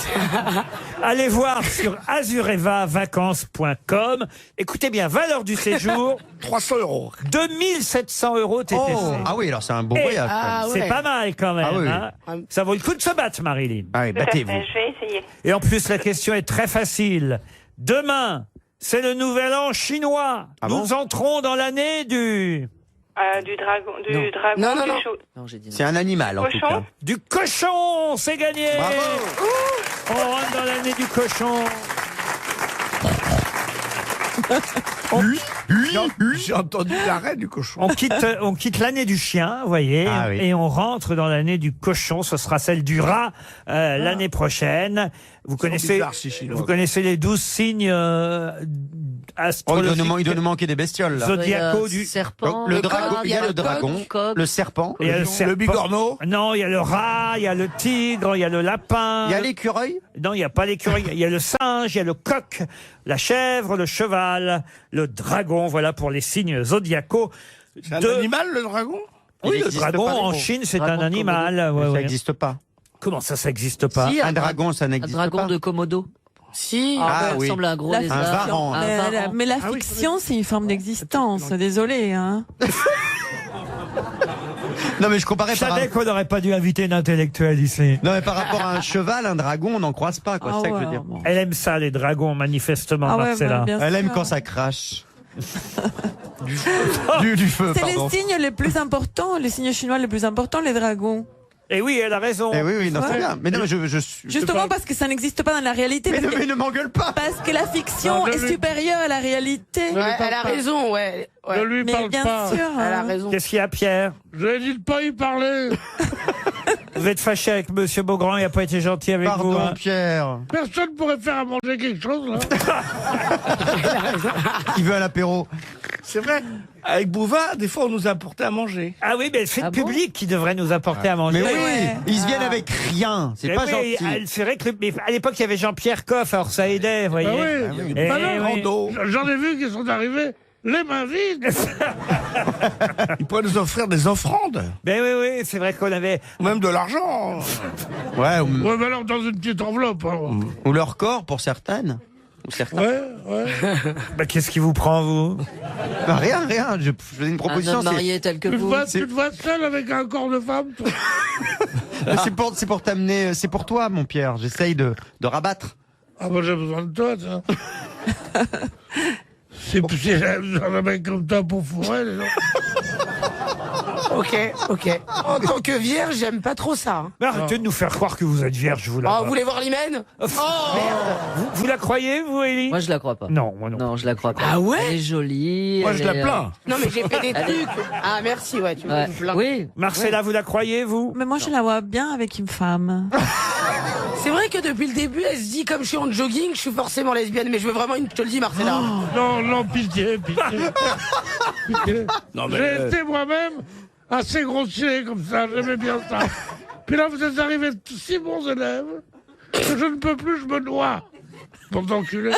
Allez voir sur azurevavacances.com. Écoutez bien, valeur du séjour. 300 €. 2700 € TTC. Oh. Ah oui, alors c'est un beau Et voyage. c'est pas mal quand même. Ah oui. Hein. Ça vaut le coup de se battre, Marilyn. Ah oui, Tout à battez-vous. fait, je vais essayer. Et en plus, la question est très facile. Demain, c'est le nouvel an chinois. Ah Nous bon entrons dans l'année du Du dragon, Non, du non. chou- Non, j'ai dit non. C'est un animal, en tout Cochon. cas. du cochon. C'est gagné. Bravo. On rentre dans l'année du cochon. J'ai entendu l'arrêt du cochon. On quitte l'année du chien, vous voyez, Ah oui. et on rentre dans l'année du cochon. Ce sera celle du rat l'année prochaine. Vous connaissez, bizarre, ces Chinois. vous connaissez les 12 signes Oh, astrologiques. il doit nous manquer des bestioles, là. Zodiaco du serpent. Le le dragon, coq, il y a le dragon, coq. le serpent, Il y a Le bigorneau. Non, il y a le rat, il y a le tigre, il y a le lapin. il y a l'écureuil. Non, il n'y a pas l'écureuil. Il y a le singe, il y a le coq, la chèvre, le cheval, le dragon. Voilà pour les signes zodiacaux. C'est un animal, le dragon? Oui, Il le existe dragon pas, en le Chine, c'est dragon un de animal. Ouais, Ça ouais. n'existe pas. Comment ça n'existe pas? Si, Un dragon, ça Un n'existe dragon pas. de Komodo. Si. Ah ça oui. ressemble à un gros La lézard. Un varan. Un Mais, varan. mais la fiction, c'est une forme d'existence. Désolé, hein. Non, mais je comparais Je par savais un... qu'on n'aurait pas dû inviter une intellectuelle ici. Non, mais par rapport à un cheval, un dragon, on n'en croise pas, quoi. Ah C'est ça que je ouais, veux dire. bon. Elle aime ça, les dragons, manifestement, Ah ouais, Marcella. bah, bien Elle aime sûr. quand ça crache. Du feu, C'est pardon. les signes les plus importants, les signes chinois les plus importants, les dragons. Et oui, elle a raison. Eh oui, non, c'est Ouais. bien. Mais non, je suis. Justement parce que ça n'existe pas dans la réalité. Mais, parce que- ne m'engueule pas. Parce que la fiction Non, ne est lui- supérieure à la réalité. Ouais, elle a raison, ouais. Ne lui Mais parle bien pas. sûr. Elle a raison. Qu'est-ce qu'il y a, Pierre? Je lui ai dit de pas y parler. Vous êtes fâché avec Monsieur Beaugrand, il n'a pas été gentil avec vous. Pardon, hein. Pierre. Personne pourrait faire à manger quelque chose, là. Il veut un apéro. C'est vrai. Avec Bouvard, des fois, on nous apportait à manger. Ah oui, mais c'est le public qui devrait nous apporter à manger. Mais oui, Ouais. ils se viennent avec rien. C'est Mais pas oui, gentil. c'est vrai que mais à l'époque, il y avait Jean-Pierre Coff, alors ça aidait, vous voyez. Ah oui. Eh Bah non, oui. J'en ai vu qui sont arrivés les mains vides. Ils pourraient nous offrir des offrandes. Ben oui, oui, c'est vrai qu'on avait... Ou même de l'argent. Ouais, Ouais, mais alors dans une petite enveloppe. Hein. ou leur corps pour certaines. Ou certains. Ouais, ouais. Ben, qu'est-ce qui vous prend, vous? Bah, rien. Je faisais une proposition. Un homme marié tel que Tu te vous. vois seul avec un corps de femme, toi. C'est pour t'amener. C'est pour toi, mon Pierre. J'essaye de rabattre. Ah, moi, j'ai besoin de toi, ça. C'est j'ai besoin d'un mec comme toi pour fourrer, les gens. Ok. En tant que vierge, j'aime pas trop ça. Hein. Mais arrêtez de nous faire croire que vous êtes vierge, vous Oh, là. vous voulez voir l'hymen? Vous la croyez, vous, Élie? Moi, je la crois pas. Non, moi non. Non, je la crois pas. Ah ouais? Elle est jolie. Moi, elle je la est, plains. Non, mais j'ai fait des Elle est- trucs. Ah, merci, ouais, tu ouais. me plains. Oui. Marcella, vous la croyez, vous? Mais moi, je la vois bien avec une femme. C'est vrai que depuis le début, elle se dit, comme je suis en jogging, je suis forcément lesbienne. Mais je veux vraiment je te le dis, Marcella. Non, pitié. Non, mais, J'ai été moi-même assez grossier comme ça, j'aimais bien ça. Puis là, vous êtes arrivés si bons élèves que je ne peux plus, je me noie. Pour t'enculer.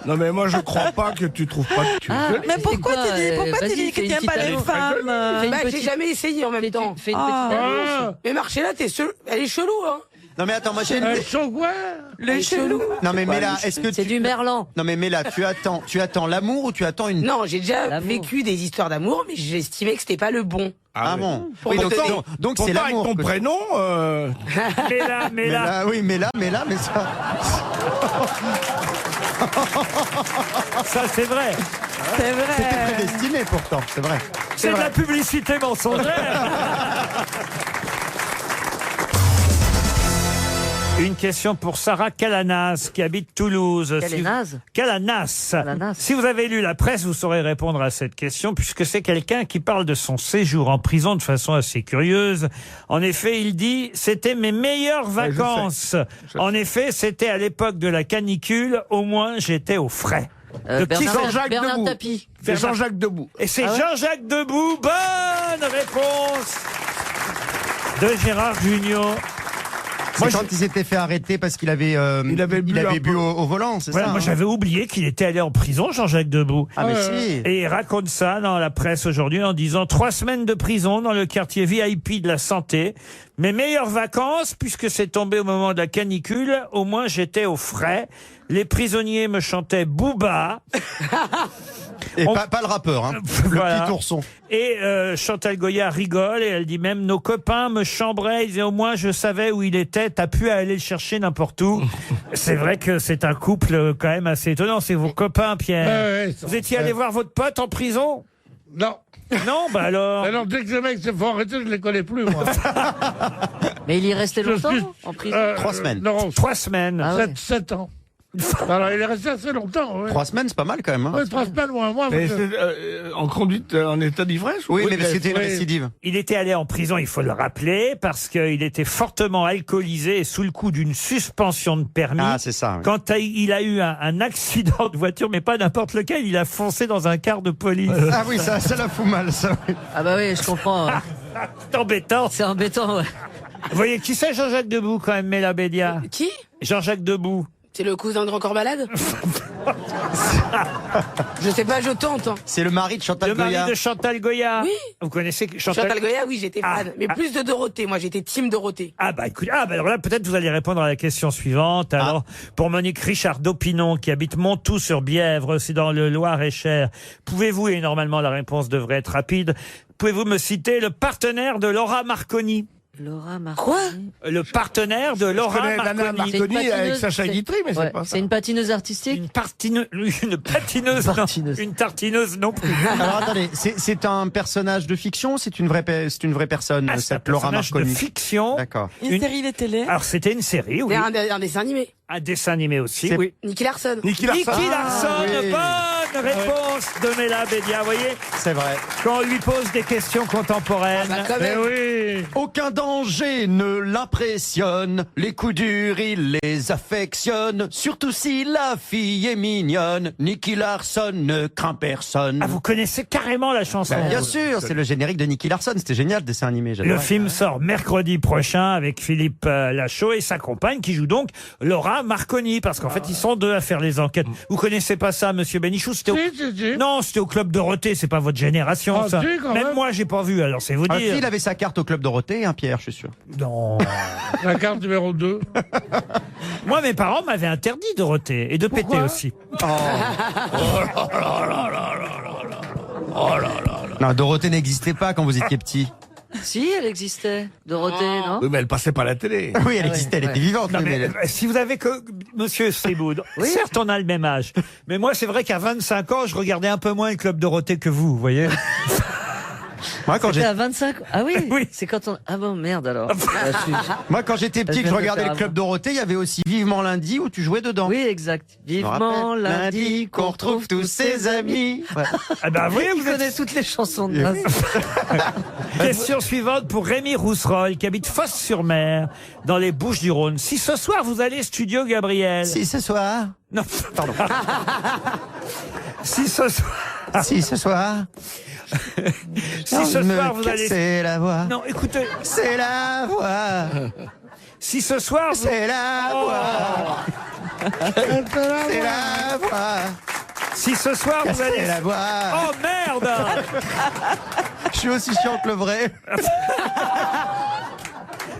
Non, mais moi, je crois pas que tu trouves pas que tu es Ah, jolie. Mais c'est pourquoi quoi, tu vas-y, dis que fais tu une n'aimes pas petite les annonce. femmes Fais une Bah, j'ai petite- jamais essayé en même temps. Fais une Ah. petite annonce. Ah, Mais Marcella, elle est chelou, hein. Non mais attends, moi j'ai une. chaud quoi? Les chelous. Non mais Mela, est-ce que C'est du merlan. Non mais Mela, tu attends l'amour ou tu attends une. Non, j'ai déjà L'amour. vécu des histoires d'amour, mais j'estimais que c'était pas le bon. Ah bon. Pour Oui, moi, donc c'est Pourtant, avec l'amour. ton que- prénom, Mela. Mela, oui, Mela, mais ça. Ça, c'est vrai. C'est C'était vrai. prédestiné pourtant, c'est vrai. C'est de la publicité mensongère. Une question pour Sarah Calanas, qui habite Toulouse. Calanas Calanas. Calanas. Si vous avez lu la presse, vous saurez répondre à cette question, puisque c'est quelqu'un qui parle de son séjour en prison de façon assez curieuse. En effet, il dit « C'était mes meilleures vacances. En effet, c'était à l'époque de la canicule. Au moins, j'étais au frais. » De qui Jean-Jacques Bernard Debout. Tapie. C'est Jean-Jacques Debout. Et c'est Ah ouais Jean-Jacques Debout. Bonne réponse de Gérard Junior. C'est quand il s'était fait arrêter parce qu'il avait, Il avait bu au volant, c'est Voilà, ça moi hein j'avais oublié qu'il était allé en prison, Jean-Jacques Debout. Ah mais si. Et il raconte ça dans la presse aujourd'hui en disant 3 semaines de prison dans le quartier VIP de la Santé. Mes meilleures vacances, puisque c'est tombé au moment de la canicule, au moins j'étais au frais. Les prisonniers me chantaient Booba. Et On- pas le rappeur, hein. Voilà. Le petit ourson. Et Chantal Goya rigole et elle dit même nos copains me chambraient, ils disaient au moins je savais où il était, t'as pu aller le chercher n'importe où. C'est vrai que c'est un couple quand même assez étonnant, c'est vos copains Pierre. Ouais, Vous étiez allé voir votre pote en prison? Non. Non, bah alors. Alors, dès que ces mecs se font arrêter, je les connais plus, moi. Mais il y restait Je suis- longtemps en prison. 3 semaines. Non, 3 semaines. Ah ouais. 7 ans. Alors, il est resté assez longtemps. Ouais. 3 semaines, c'est pas mal quand même. Hein. Ouais, 3 semaines ou un mois. Mais parce que- c'est, en conduite, en état d'ivresse ou Oui, quoi mais parce que c'était une oui. récidive. Il était allé en prison, il faut le rappeler, parce qu'il était fortement alcoolisé et sous le coup d'une suspension de permis. Ah, c'est ça. Oui. Quand il a eu un accident de voiture, mais pas n'importe lequel, il a foncé dans un car de police. Ah oui, ça la fout mal, ça. Oui. Ah bah oui, je comprends. C'est embêtant. C'est embêtant, ouais. Vous voyez qui c'est Jean-Jacques Debout quand même, Mela Bédia? Qui? Jean-Jacques Debout. C'est le cousin de Grand Corps Malade? Je sais pas, je tente. Hein. C'est le mari de Chantal Le mari Goya. de Chantal Goya. Oui. Vous connaissez Chantal, Chantal Goya, oui, j'étais fan. Ah, mais ah. plus de Dorothée. Moi, j'étais team Dorothée. Ah bah écoute, alors là peut-être vous allez répondre à la question suivante. Alors pour Monique Richard d'Opinon qui habite Montoux-sur-Bièvre, c'est dans le Loir-et-Cher. Pouvez-vous, et normalement la réponse devrait être rapide, pouvez-vous me citer le partenaire de Laura Marconi? Laura Marconi. Quoi? Le partenaire de Je Laura connais Nana Marconi. Marconi avec Sacha Guitry, mais c'est pas ça. C'est une patineuse artistique. Une patineuse, non. Une tartineuse non plus. Alors attendez, c'est un personnage de fiction, c'est une vraie personne, Ah, c'est un cette Laura personnage Marconi. de fiction. D'accord. Une série de télé. Alors c'était une série, oui. Un dessin animé. Un dessin animé aussi, C'est- oui. Nicky Larson. Nicky Larson. Nicky Larson, oui. bonne réponse de Mela Bédia. Vous voyez, C'est vrai. quand on lui pose des questions contemporaines. Quand Eh même. oui. Aucun danger ne l'impressionne, les coups durs il les affectionne, surtout si la fille est mignonne, Nicky Larson ne craint personne. Ah, vous connaissez carrément la chanson. Bah, bien sûr, c'est le générique de Nicky Larson, c'était génial le dessin animé. Le j'adorais. film sort mercredi prochain avec Philippe Lachaud et sa compagne qui joue donc Laura Marconi, parce qu'en fait ils sont deux à faire les enquêtes. Vous connaissez pas ça, Monsieur Bénichou? C'était Si. Non, c'était au Club Dorothée, c'est pas votre génération, Ah, ça. si, quand Même même. moi, j'ai pas vu, alors c'est vous Ah, dire. si, il avait sa carte au Club Dorothée, hein, Pierre, je suis sûr. Non. La carte numéro 2. Moi, mes parents m'avaient interdit Dorothée et de péter aussi. Non, Dorothée n'existait pas quand vous étiez petit. Si, elle existait. Dorothée, non? Oui, mais elle passait pas à la télé. Oui, elle existait, elle était vivante. Non, oui, mais, mais- si vous avez que Monsieur Seboud, certes on a le même âge, mais moi c'est vrai qu'à 25 ans je regardais un peu moins le Club Dorothée que vous voyez. Moi, quand C'était j'ai- à 25. Ah oui, Oui. c'est quand on. Ah bon, merde alors. Ah, je suis- Moi, quand j'étais petit, Je que je viens de regardais faire le Club avant. Dorothée, il y avait aussi Vivement Lundi où tu jouais dedans. Oui, exact. Je me Vivement rappelle. lundi qu'on retrouve tous ses amis. Ouais. Ah ben, vous voyez, Il vous êtes- connaît toutes les chansons de Nas. Question suivante pour Rémi Rousserolle qui habite Fosse-sur-Mer dans les Bouches-du-Rhône. Si ce soir vous allez Studio Gabriel. Si ce soir. Non, Pardon. si ce soir. Si ce soir. Si ce me soir vous allez. casser la voix. Non, écoutez. C'est la voix. Si ce soir vous. C'est la voix. C'est la voix. Si ce soir vous Casser allez. la voix. Oh merde. Je suis aussi chiant que le vrai.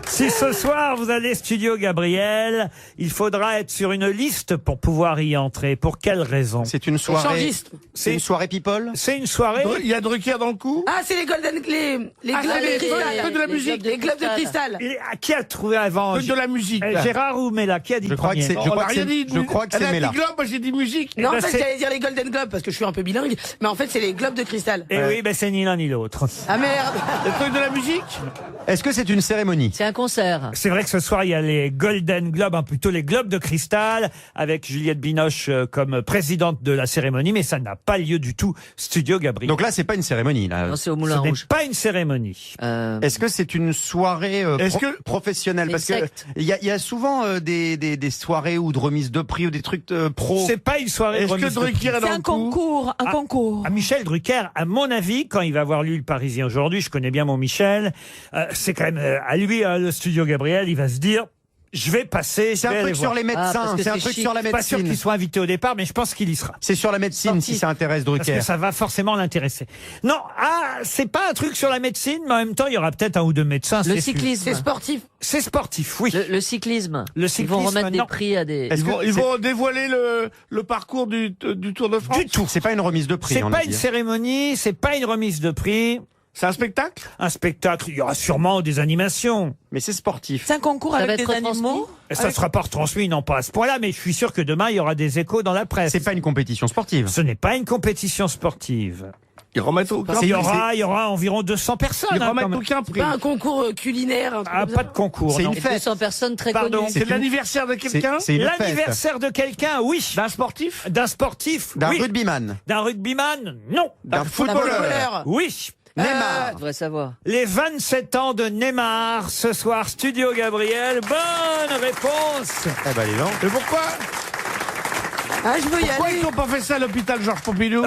Si ce soir vous allez Studio Gabriel, il faudra être sur une liste pour pouvoir y entrer. Pour quelle raison? C'est une soirée. Échangiste. C'est une soirée people. C'est une soirée. Il y a Drucker dans le coup. Ah, c'est les Golden. Les globes c'est de cristal. que de la musique. Les globes de cristal. Qui a trouvé avant? Que de la musique. Gérard ou Mela? Qui a dit Je crois que premier? c'est- On crois a que rien c'est- dit. je crois que c'est Elle a Mela. dit globe, moi j'ai dit musique. Non, en ben, fait, c'est- j'allais dire les Golden Globes parce que je suis un peu bilingue, mais en fait, c'est les globes de cristal. Eh oui, ben c'est ni l'un ni l'autre. Ah merde. Le truc de la musique. Est-ce que c'est une cérémonie? C'est un concert. C'est vrai que ce soir, il y a les Golden Globes, plutôt les Globes de Cristal, avec Juliette Binoche comme présidente de la cérémonie, mais ça n'a pas lieu du tout, Studio Gabriel. Donc là, c'est pas une cérémonie. Là. Non, c'est au ce Moulin n'est Rouge. pas une cérémonie. Est-ce que c'est une soirée Est-ce que- professionnelle? C'est Parce une que secte. il y a souvent des soirées ou de remise de prix ou des trucs pro. C'est pas une soirée de Est-ce que remise de prix. Drucker est C'est dans un le coup? concours, un concours. À Michel Drucker, à mon avis, quand il va avoir lu Le Parisien aujourd'hui, je connais bien mon Michel, c'est quand même à lui, le Studio Gabriel, il va se dire, je vais passer. C'est un truc sur les médecins. parce que c'est un c'est truc chic. sur la Pas sûr médecine. qu'il soit invité au départ, mais je pense qu'il y sera. C'est sur la médecine Sportif. si ça intéresse Parce Drucker. que ça va forcément l'intéresser. Non, c'est pas un truc sur la médecine, mais en même temps, il y aura peut-être un ou deux médecins. Le c'est sûr. cyclisme. C'est sportif. C'est sportif, oui. Le cyclisme. Le Ils vont cyclisme, remettre non. des prix à des. Est-ce que Ils c'est- vont dévoiler le parcours du Tour de France. Du tout. C'est pas une remise de prix. C'est on pas a une dit. cérémonie, c'est pas une remise de prix. C'est un spectacle. Un spectacle, il y aura sûrement des animations. Mais c'est sportif. C'est un concours Ça va avec être des retransmis animaux. Et ça Avec- sera pas retransmis, non pas à ce point-là, mais je suis sûr que demain, il y aura des échos dans la presse. C'est pas une compétition sportive. Ce n'est pas une compétition sportive. Ils remettent aucun Il y prix. aura environ 200 personnes. Ils hein, quand remettent même. aucun C'est prix. pas un concours culinaire. Un truc Ah, comme pas ça de concours. C'est non. une Et fête. 200 personnes très Pardon. connues. C'est l'anniversaire de quelqu'un. C'est une fête. L'anniversaire de quelqu'un, oui. D'un sportif. D'un sportif, D'un oui. rugbyman. D'un rugbyman, non. D'un footballeur. footballeur. Oui. Neymar. Je devrais savoir. Les 27 ans de Neymar, ce soir, Studio Gabriel. Bonne réponse. Eh ben, les gens. Et pourquoi Ah, je veux y Pourquoi aller. ils n'ont pas fait ça à l'hôpital Georges Pompidou?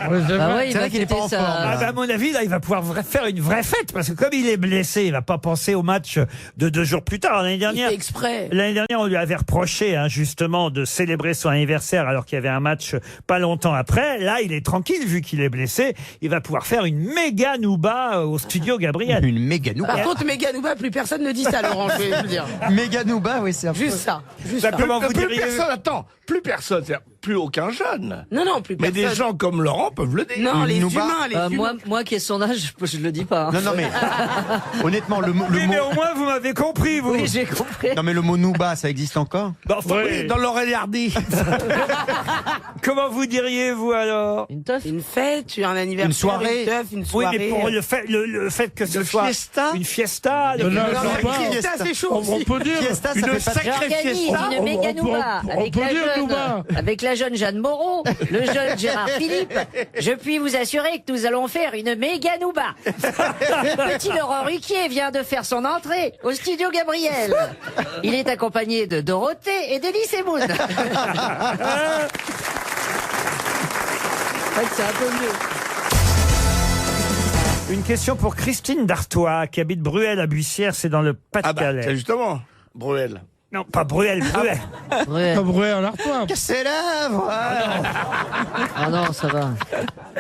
Ah ouais, il C'est va vrai qu'il est pas fêter en sa- forme, Ah bah, à mon avis, là, il va pouvoir faire une vraie fête, parce que comme il est blessé, il va pas penser au match de 2 jours plus tard. L'année Il dernière, fait exprès. on lui avait reproché, justement, de célébrer son anniversaire alors qu'il y avait un match pas longtemps après. Là, il est tranquille, vu qu'il est blessé. Il va pouvoir faire une méga nouba au Studio Gabriel. Une méga nouba. Par contre, Mégane Nouba, plus personne ne dit ça, Laurent, je vais vous dire. Méga nouba, oui, c'est un peu- Juste ça. Juste Ça, ça. comment vous plus diriez personne, attends, plus personne. C'est-à-dire, plus aucun jeune. Non, plus Mais personne. des gens comme Laurent peuvent le dire. Non, les Nouba. humains, Moi qui ai son âge, je le dis pas. hein. Non, mais honnêtement, le mot. Oui, mais au moins, vous m'avez compris, vous. Oui, j'ai compris. Non, mais le mot Nouba, ça existe encore? Bah, enfin, Oui, dans Laurel et Hardy. comment vous diriez, vous, alors? Une teuf. Une fête, un anniversaire, Une soirée. une teuf, une Oui, soirée. mais pour le fait que ce Une soit fiesta. une fiesta, Non, non, Non, c'est mais pas- fiesta, c'est chaud On aussi. peut dire Fiesta, ça Une fait pas sacrée J'organise fiesta. une méga nouba on avec peut la dire jeune, nouba. avec la jeune Jeanne Moreau, le jeune Gérard Philippe. Je puis vous assurer que nous allons faire une méga nouba. Le petit Laurent Ruquier vient de faire son entrée au studio Gabriel. Il est accompagné de Dorothée et d'Elie Semoun. C'est un peu mieux. Une question pour Christine Dartois, qui habite Bruel à Buissière, c'est dans le Ah bah, Pas-de-Calais. c'est justement, Bruel. Non, pas Bruel, Bruel. Pas bruit en l'artois. C'est la voix. Ah non, ça va.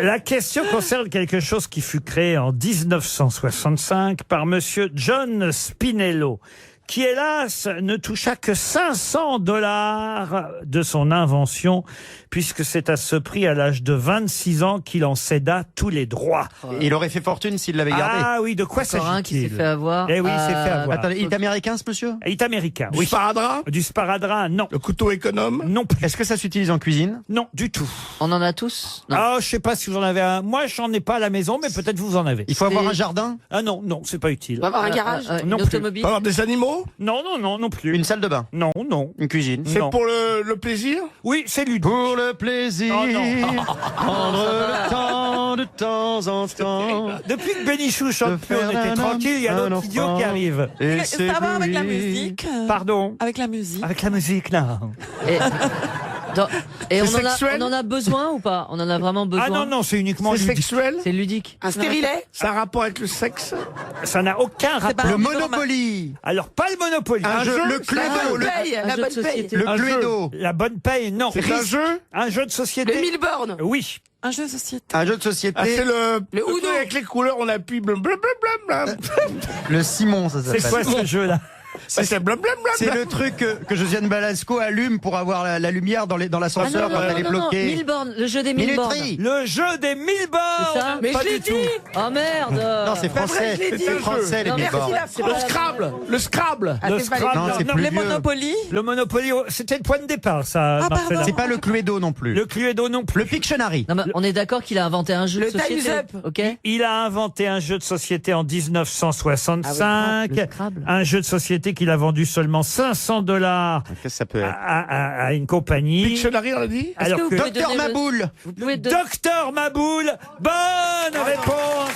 La question concerne quelque chose qui fut créé en 1965 par monsieur John Spinello, qui hélas ne toucha que $500 de son invention, puisque c'est à ce prix, à l'âge de 26 ans, qu'il en céda tous les droits. Il aurait fait fortune s'il l'avait gardé. Ah oui, de quoi Encore un qui s'est s'agit-il? fait avoir. Eh oui, il s'est fait avoir. Attendez, il est américain ce monsieur? Il est américain, Du oui. sparadrap. Du sparadrap, non. Le couteau économe. Non plus. Est-ce que ça s'utilise en cuisine? Non, du tout. On en a tous. Non. Ah, je sais pas si vous en avez un. Moi, j'en ai pas à la maison, mais peut-être vous en avez. Il faut avoir C'est- un jardin? Ah non, non, c'est pas utile. On va avoir un garage. Une Non plus. automobile. Faut avoir des animaux. Non, non, non, non plus. Une salle de bain? Non, non. Une cuisine? C'est Non. pour le plaisir. Oui, c'est ludique. Pour le plaisir, Oh non. prendre le temps de temps en temps. Depuis que Bénichou chante plus, on était tranquille, il y a l'autre idiot qui arrive. Et Ça va avec la musique Pardon? Avec la musique. Avec la musique, là. Et, et C'est sexuel. on en a besoin ou pas? On en a vraiment besoin? Ah non, non, c'est uniquement C'est ludique. sexuel. C'est ludique. Un stérilet. Ça a un rapport avec le sexe. Ça n'a aucun pas rapport. Le un Monopoly. Alors, pas le Monopoly. Un jeu, le La Cluedo. bonne paye, un la jeu de bonne paye. société. Le Un jeu. Cluedo. La bonne paye, non. C'est un jeu. Un jeu de société. Le 1000 bornes. Oui. Un jeu de société. Un jeu de société. Ah, c'est le Uno. truc avec les couleurs. On appuie blablabla. Le Simon, ça C'est s'appelle. quoi ce jeu-là? Bah, c'est blablabla. C'est le truc que Josiane Balasco allume pour avoir la lumière dans l'ascenseur quand elle est bloquée. 1000 bornes, le jeu des 1000 bornes. Minuterie. Le jeu des 1000 C'est bornes. ça Mais Pas je l'ai du dit. tout. Oh merde. Non, c'est français. je l'ai dit. C'est français, les Non, mille Merci bornes. la C'est France. pas la- Scrabble. Le Scrabble. Ah, Le c'est pas les Scrabble, Non, c'est non. plus Les vieux. Monopoly. Le Monopoly, c'était le point de départ, ça, Ah, Marcella. pardon. C'est pas le Cluedo non plus. Le Cluedo non plus. Le Pictionary. Non, mais on est d'accord qu'il a inventé un jeu Le de société. Time's Up. Ok. Il a inventé un jeu de société en 1965. le Scrabble. Un jeu de société qu'il a vendu seulement $500 Qu'est-ce que ça peut être? à une compagnie. Pictionary, on a dit. Alors que vous que pouvez Docteur donner le- Maboule. Vous pouvez donner. Docteur Maboule, bonne réponse.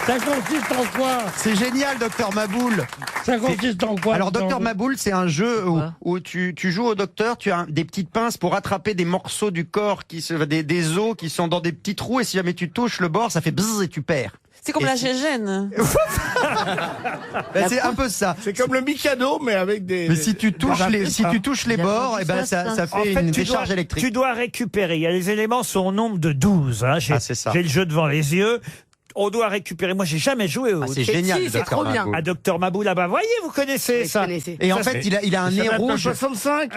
Ça consiste en quoi? C'est génial, Docteur Maboule. Ça consiste en quoi? Alors, dans- Docteur Maboule, c'est un jeu où tu joues au docteur, tu as des petites pinces pour attraper des morceaux du corps, des os qui sont dans des petits trous, et si jamais tu touches le bord, ça fait bzzz et tu perds. C'est comme Et la si- gégène. Ben, c'est un peu ça. C'est comme le Mikado, mais avec des. Mais si tu touches les bords, et ben ça En fait fait, une tu décharge électrique. Tu dois récupérer. Il y a les éléments sont au nombre de 12. Hein. Ah, c'est ça. J'ai le jeu devant les yeux. On doit récupérer. Moi, j'ai jamais joué au. Ah, c'est génial, si, le c'est Docteur trop bien. Maboule. À Docteur Maboule, là-bas. Voyez, vous connaissez Vous ça. connaissez. Et en Ça, fait, c'est- il a un Ça nez date de rouge. 65.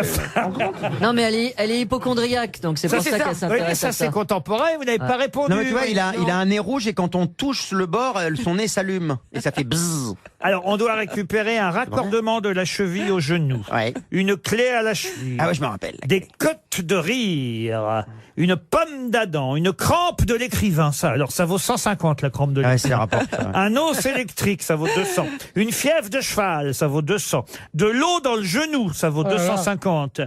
Non, mais elle est hypochondriaque, donc c'est Ça, pour c'est ça ça. qu'elle Oui, s'intéresse mais ça, à c'est ça. contemporain. Vous n'avez pas répondu. Non mais tu vois, Oui. il a un nez rouge et quand on touche le bord, son nez s'allume et ça fait bzzz. Alors, on doit récupérer un raccordement de la cheville au genou. Ouais. Une clé à la cheville. Ah ouais, je me rappelle. Des côtes de rire. Une pomme d'Adam. Une crampe de l'écrivain. Ça, alors, ça vaut 150, la crampe de Ouais, l'écrivain. c'est rapporte. Ouais. Un os électrique, ça vaut 200. Une fièvre de cheval, ça vaut 200. De l'eau dans le genou, ça vaut 250.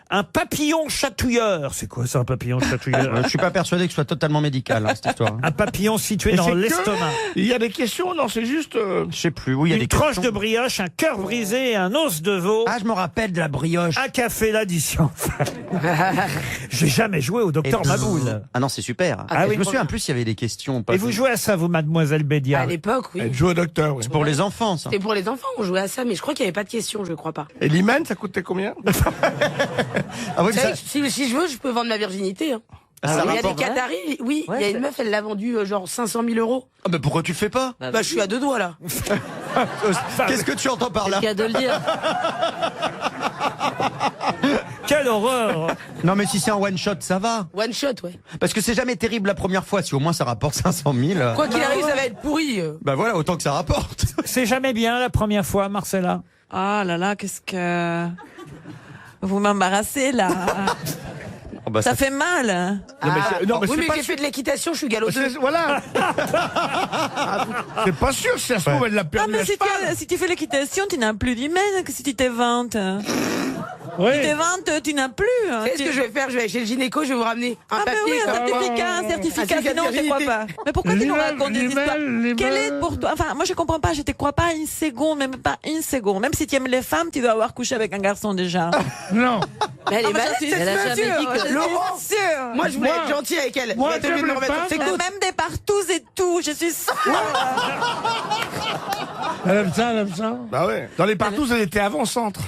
Un papillon chatouilleur. C'est quoi ça, un papillon chatouilleur? Je suis pas persuadé que ce soit totalement médical, hein, cette histoire. Un papillon situé Et dans c'est que- l'estomac. Il y a des questions, non, c'est juste. Je sais plus. Oui, il y a Une des tranche questions. de brioche, un cœur brisé et un os de veau. Ah, je me rappelle de la brioche. Un café l'addition. J'ai jamais joué au Et docteur bzzz. Maboule. Ah non, c'est super. Ah oui, je me souviens, en plus, il y avait des questions. Et vous jouez à ça, vous, mademoiselle Bédia? À l'époque, oui. Elle joue au docteur. Oui. C'est pour les enfants, ça. C'était pour les enfants, on jouait à ça, mais je crois qu'il n'y avait pas de questions, je crois pas. Et l'hymen, ça coûtait combien? Ah oui, Vous savez que si je veux, je peux vendre ma virginité. Hein. ça Il y a des rapporte. Qataris, oui, Ouais, il y a ça- une meuf, elle l'a vendu genre 500 000 euros. Ah, mais pourquoi tu le fais pas? Bah, je suis à deux doigts là. Qu'est-ce que tu entends par là? Il y a de le dire. Quelle horreur! Non, mais si c'est un one-shot, ça va. One shot, ouais. Parce que c'est jamais terrible la première fois. Si au moins ça rapporte 500 000. Quoi qu'il arrive, ça va être pourri. Bah voilà, autant que ça rapporte. C'est jamais bien la première fois, Marcella. Ah là là, qu'est-ce que... Vous m'embarrassez, là. Oh bah, ça fait mal. Oui, mais j'ai fait de l'équitation, je suis galopeux. Voilà. C'est pas sûr, si ça se trouve, elle l'a Ah, perdu. mais si tu fais l'équitation, tu n'as plus d'hymen que si tu te vantes. Oui. Tu te vantes, tu n'as plus. Qu'est-ce que je vais faire? Je vais aller chez le gynéco, je vais vous ramener un Ah, mais papier. oui, un comme- certificat, Un sinon on ne te croit pas. Mais pourquoi tu nous racontes des histoires? Quelle est pour toi? Enfin, moi je comprends pas, je te crois pas une seconde, même pas une seconde. Même si tu aimes les femmes, tu dois avoir couché avec un garçon déjà. Non. Mais elle est Ah, mais malade, j'en suis cette sûre, meuf. je suis Laurent, sûre. moi je voulais être gentil avec elle. Moi, Mais t'es obligé de me j'aime remettre les en femmes. sécoute. Même des partous et tout, je suis sûre. Elle aime ça, elle aime ça. Bah ouais. Dans les partous, elle était avant-centre.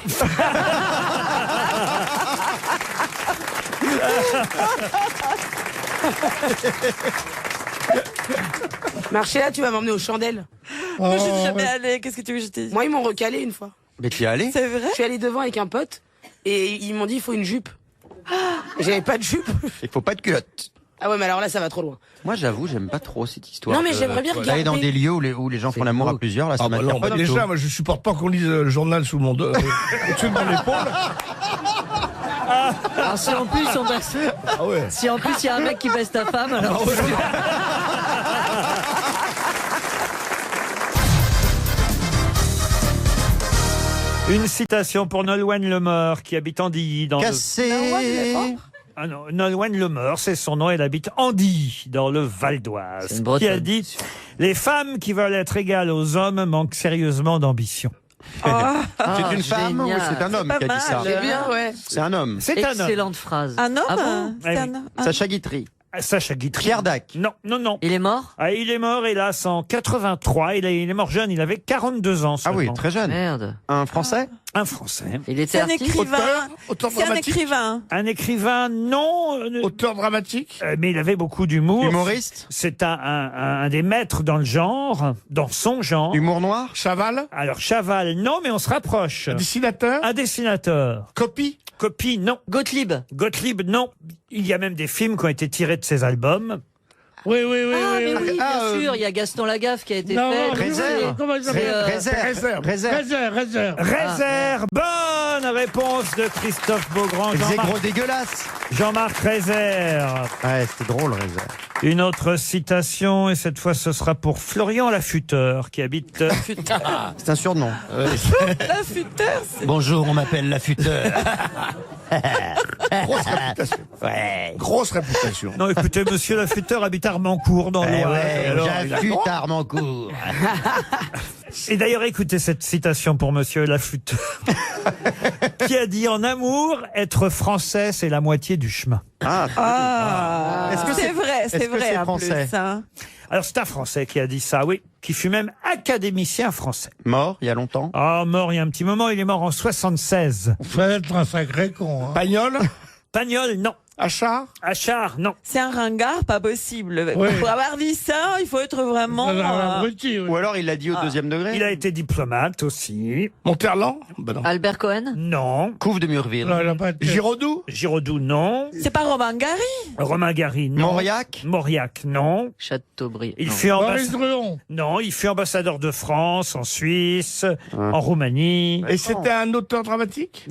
Marcella, tu vas m'emmener aux chandelles. Moi je suis jamais allée, qu'est-ce que tu veux que je te dise? Moi, ils m'ont recalé une fois. Mais tu y es allé? C'est vrai? Je suis allée devant avec un pote et ils m'ont dit il faut une jupe. J'avais pas de jupe. Il faut pas de culotte. Ah ouais, mais alors là, ça va trop loin. Moi, j'avoue, j'aime pas trop cette histoire. Non, mais j'aimerais bien D'aller dans regarder. des lieux où les gens font l'amour à plusieurs, là, ça Ah bah m'attire non, pas bah du tout. déjà, moi je supporte pas qu'on lise le journal sous mon dos, au-dessus de mon épaule. Alors, si en plus on baisse, Ah ouais. si en plus il y a un mec qui baisse ta femme, alors. Une citation pour Nolwenn Lemeur, qui habite Andilly dans Cassé. Ah non, Nolwenn Lemeur, c'est son nom, elle habite Andilly, dans le Val d'Oise. C'est une Bretonne. Qui a dit « Les femmes qui veulent être égales aux hommes manquent sérieusement d'ambition. C'est une femme ou génial. c'est un homme pas qui a dit mal. ça? C'est bien, ouais. C'est un homme. C'est un homme. Excellente phrase. Un homme? Ah bon? C'est un homme. Sacha Guitry. Sacha Guitry. Pierre Dac. Non, non, non. Il est mort? Ah, il est mort, hélas, en 83. Il est mort jeune, il avait 42 ans Ah oui, seulement. très jeune. Merde. Un Français? Un Français. Il était C'est un artiste? écrivain. Auteur C'est un dramatique. écrivain. Un écrivain, non, Auteur dramatique. mais il avait beaucoup d'humour. Humoriste? C'est un des maîtres dans le genre, dans son genre. Humour noir? Chaval. Alors, Chaval, non, mais on se rapproche. Dessinateur. Un dessinateur. Copie. Copie, non. Gottlieb. Gottlieb, non. Il y a même des films qui ont été tirés de ses albums. Oui, oui, oui, Ah, mais oui, Ah, bien sûr, il y a Gaston Lagaffe qui a été Non, fait. non, Réserve. comment il C'est, s'appelle Réserve. Réserve. Réserve, bonne réponse de Christophe Beaugrand. Il faisait Jean-Marc- gros dégueulasse. Jean-Marc Réserve. Ouais, c'était drôle, Réserve. Une autre citation, et cette fois ce sera pour Florian Lafutteur, qui habite... C'est un surnom. La futeur, c'est... Bonjour, on m'appelle Lafutteur. Grosse réputation. Ouais. Grosse réputation. Non, écoutez, monsieur Lafutteur habite Armancourt, dans Eh l'Oise. ouais, Alors, j'affûte Armancourt. Et d'ailleurs, écoutez cette citation pour monsieur Lafutteur, qui a dit « En amour, être français, c'est la moitié du chemin Ah, Est-ce que c'est vrai, est-ce c'est que vrai c'est en français plus. Hein. ». Alors, c'est un Français qui a dit ça, oui, qui fut même académicien français. Mort, il y a longtemps. Ah, mort il y a un petit moment, il est mort en 76. Faut être un sacré con. Hein. Pagnol. Pagnol, non. Achard. Achard, non. C'est un ringard, pas possible. Oui. Pour avoir dit ça, il faut être vraiment... Un abruti, oui. Ou alors il l'a dit au deuxième degré. Il a été diplomate aussi. Monterland. Ben non. Albert Cohen? Non. Couve de Murville. Non, il a pas été- Giraudoux. Giraudoux, non. C'est pas Romain Gary. Romain Gary, non. Mauriac. Mauriac, non. Chateaubriand. Il Non. fut Maurice Druon. Non, il fut ambassadeur de France, en Suisse, en Roumanie. Et c'était un auteur dramatique.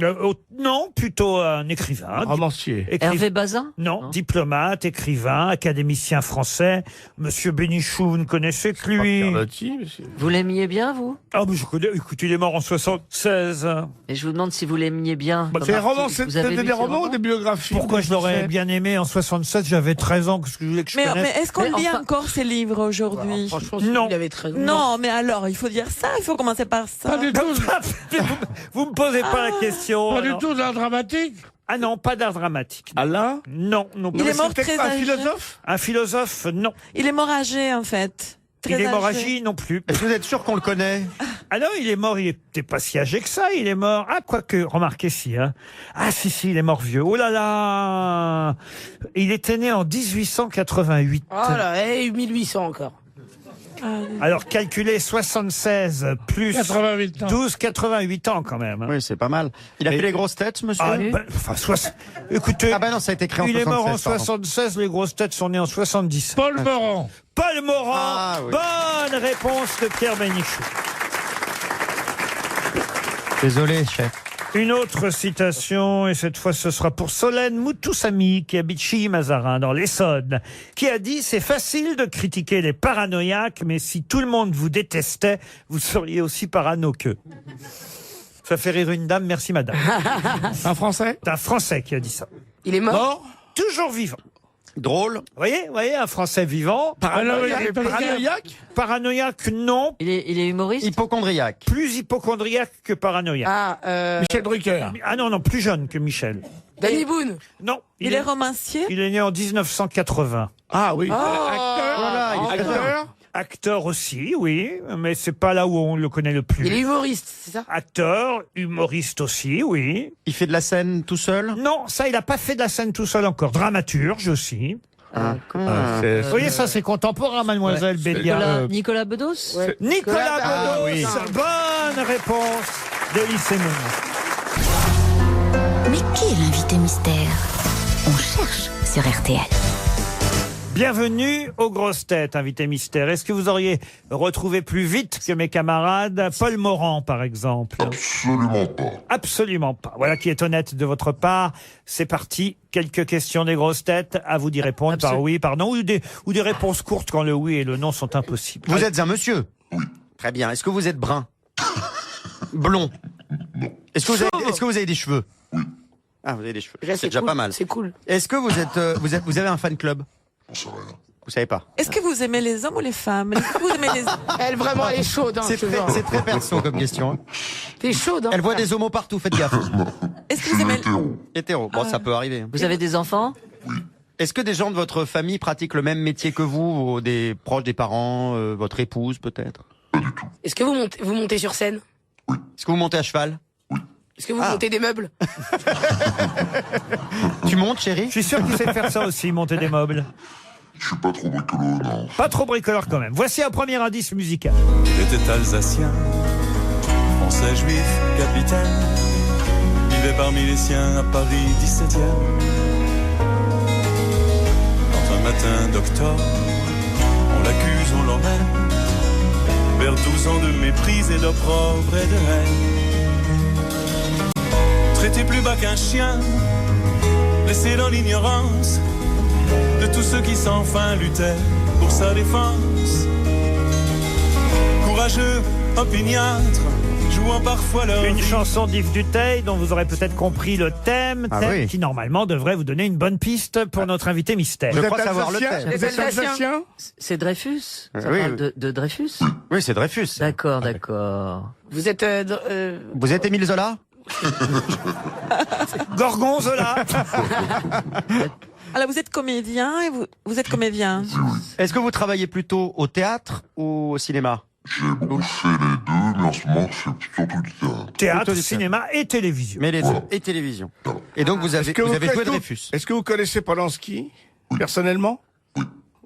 Non, plutôt un écrivain. Romancier. Hervé Bazin? Non, diplomate, écrivain, académicien français. Monsieur Bénichou, vous ne connaissez que lui. Carlotti, monsieur. Vous l'aimiez bien, vous? Ah, mais je connais. Écoute, il est mort en 76. Et je vous demande si vous l'aimiez bien. Bah, comme C'est artiste. Vous avez c'était lu des ses romans ou des biographies? Pourquoi je l'aurais bien aimé en 67? J'avais 13 ans. Qu'est-ce que je voulais que je Mais connaisse? est-ce qu'on Mais lit enfin- encore ces livres aujourd'hui? Franchement, Non. il avait 13 ans. Non, mais alors, il faut dire ça, il faut commencer par ça. Pas du tout. Vous me posez pas la question. Pas du alors. tout d'art dramatique. Ah non, pas d'art dramatique. Alain. Non, non. Il est mort C'était très un âgé. philosophe. Un philosophe, non. Il est mort âgé, en fait. Très Il est âgé. hémorragie non plus. Est-ce que vous êtes sûr qu'on le connaît? Ah non, il est mort, il était pas si âgé que ça, il est mort. Ah, quoique, remarquez si, hein. Ah, si, il est mort vieux. Oh là là! Il était né en 1888. Oh là, 1800 encore. Alors calculez 76 plus 88 ans. 12, 88 ans quand même. Oui, c'est pas mal. Il a fait les grosses têtes, ce monsieur? Écoutez, ah bah non, ça a été créé en il 76. est mort en pardon. 76, les grosses têtes sont nées en 70. Paul Morand. Paul Morand, Ah, oui. bonne réponse de Pierre Bénichou. Désolé, chef. Une autre citation, et cette fois ce sera pour Solène Moutoussamy, qui habite Chilly-Mazarin, dans l'Essonne, qui a dit « C'est facile de critiquer les paranoïaques, mais si tout le monde vous détestait, vous seriez aussi parano qu'eux. » Ça fait rire une dame, merci madame. Un Français? C'est un Français qui a dit ça. Il est mort? Toujours vivant. Drôle. Vous voyez, un Français vivant. Paranoïaque? Paranoïaque, non. Il est humoriste? Hypochondriaque. Plus hypochondriaque que paranoïaque. Michel Drucker. Ah non, plus jeune que Michel. Danny Boone? Non. Il est romancier? Il est né en 1980. Ah oui. Oh. Voilà, il est très Acteur? Acteur aussi, oui, mais c'est pas là où on le connaît le plus. Il est humoriste, c'est ça? Acteur, humoriste aussi, oui. Il fait de la scène tout seul? Non, ça, il a pas fait de la scène tout seul encore. Dramaturge aussi. D'accord. Vous voyez, ça, c'est contemporain, mademoiselle Béliard. Nicolas Bedos? Ouais. Nicolas Ah, Bedos, oui. bonne réponse d'Elie Semoun. Mais qui est l'invité mystère? On cherche sur RTL. Bienvenue aux grosses têtes, invité mystère. Est-ce que vous auriez retrouvé plus vite que mes camarades Paul Morand, par exemple? Absolument pas. Absolument pas. Voilà qui est honnête de votre part. C'est parti. Quelques questions des grosses têtes. À vous d'y répondre par oui, par non, ou des réponses courtes quand le oui et le non sont impossibles. Vous êtes un monsieur? Oui. Très bien. Est-ce que vous êtes brun? Blond? Est-ce que vous avez des cheveux? Oui. Ah, vous avez des cheveux. Déjà, C'est déjà cool. pas mal. C'est cool. Est-ce que vous avez un fan club? J'en sais rien. Vous savez pas. Est-ce que vous aimez les hommes ou les femmes? Est-ce que vous aimez les... Elle, vraiment, elle est chaude, hein, C'est ce genre. très perso comme question. Hein. T'es chaude, hein. Elle voit des homos partout, faites gaffe. Est-ce que vous aimez... Hétéro. Bon, ça peut arriver. Vous avez des enfants? Est-ce que des gens de votre famille pratiquent le même métier que vous, ou des proches des parents, votre épouse peut-être? Est-ce que vous montez sur scène? Est-ce que vous montez à cheval? Est-ce que vous montez des meubles? Tu montes, chérie? Je suis sûr qu'il sait faire ça aussi, monter des meubles. Je suis pas trop bricoleur, non. Pas trop bricoleur quand même. Voici un premier indice musical. J'étais alsacien, français juif, capitaine, vivait parmi les siens à Paris 17e. Dans un matin d'octobre, on l'accuse, on l'emmène, vers 12 ans de méprise et d'opprobre et de haine. Traité plus bas qu'un chien, laissé dans l'ignorance de tous ceux qui sans fin luttaient pour sa défense. Courageux, opiniâtre, jouant parfois leur Une vie. chanson d'Yves Duteil dont vous aurez peut-être compris le thème, Ah thème oui. qui normalement devrait vous donner une bonne piste pour notre invité mystère. Je crois savoir le thème. Vous êtes alsacien? C'est Dreyfus? Ça Oui, parle oui. de Dreyfus? Oui, c'est Dreyfus. D'accord, d'accord. Vous êtes... Vous êtes Émile Zola? Gorgonzola. Alors, vous êtes comédien et vous êtes comédien. Est-ce que vous travaillez plutôt au théâtre ou au cinéma? J'ai beaucoup fait les deux, mais en ce moment, c'est surtout du théâtre. Théâtre, Plutôt du cinéma et télévision. Mais les deux. Et télévision. Et donc vous avez joué Dreyfus? Est-ce que vous connaissez Polanski, personnellement?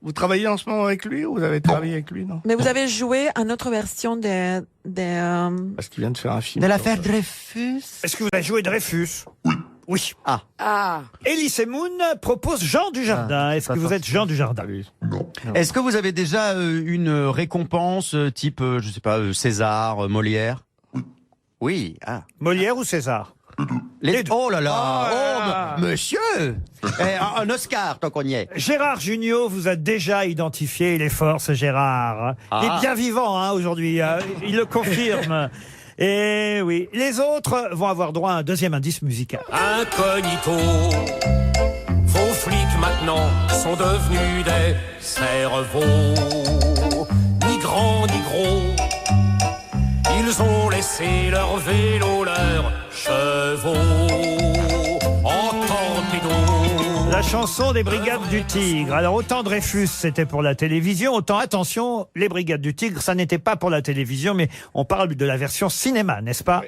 Vous travaillez en ce moment avec lui ou vous avez travaillé avec lui, non? Mais vous avez joué à notre version des Parce qu'il vient de faire un film. De l'affaire Dreyfus? Est-ce que vous avez joué Dreyfus? Oui. Ah. Elie Semoun propose Jean Dujardin. Est-ce que vous êtes Jean Dujardin? Est-ce que vous avez déjà une récompense type, je sais pas, César, Molière? Oui. Ah. Molière ou César? Les deux. Oh là là. Monsieur. Un Oscar, tant qu'on y est. Gérard Jugnot vous a déjà identifié. Il est fort, ce Gérard. Il est bien vivant aujourd'hui. Il le confirme. Et oui, les autres vont avoir droit à un deuxième indice musical. Incognito, vos flics maintenant sont devenus des cerveaux. Ni grands ni gros, ils ont laissé leur vélo, leurs chevaux en torpedo. La chanson des Brigades du Tigre. Alors autant Dreyfus c'était pour la télévision, autant attention, les Brigades du Tigre ça n'était pas pour la télévision, mais on parle de la version cinéma, n'est-ce pas?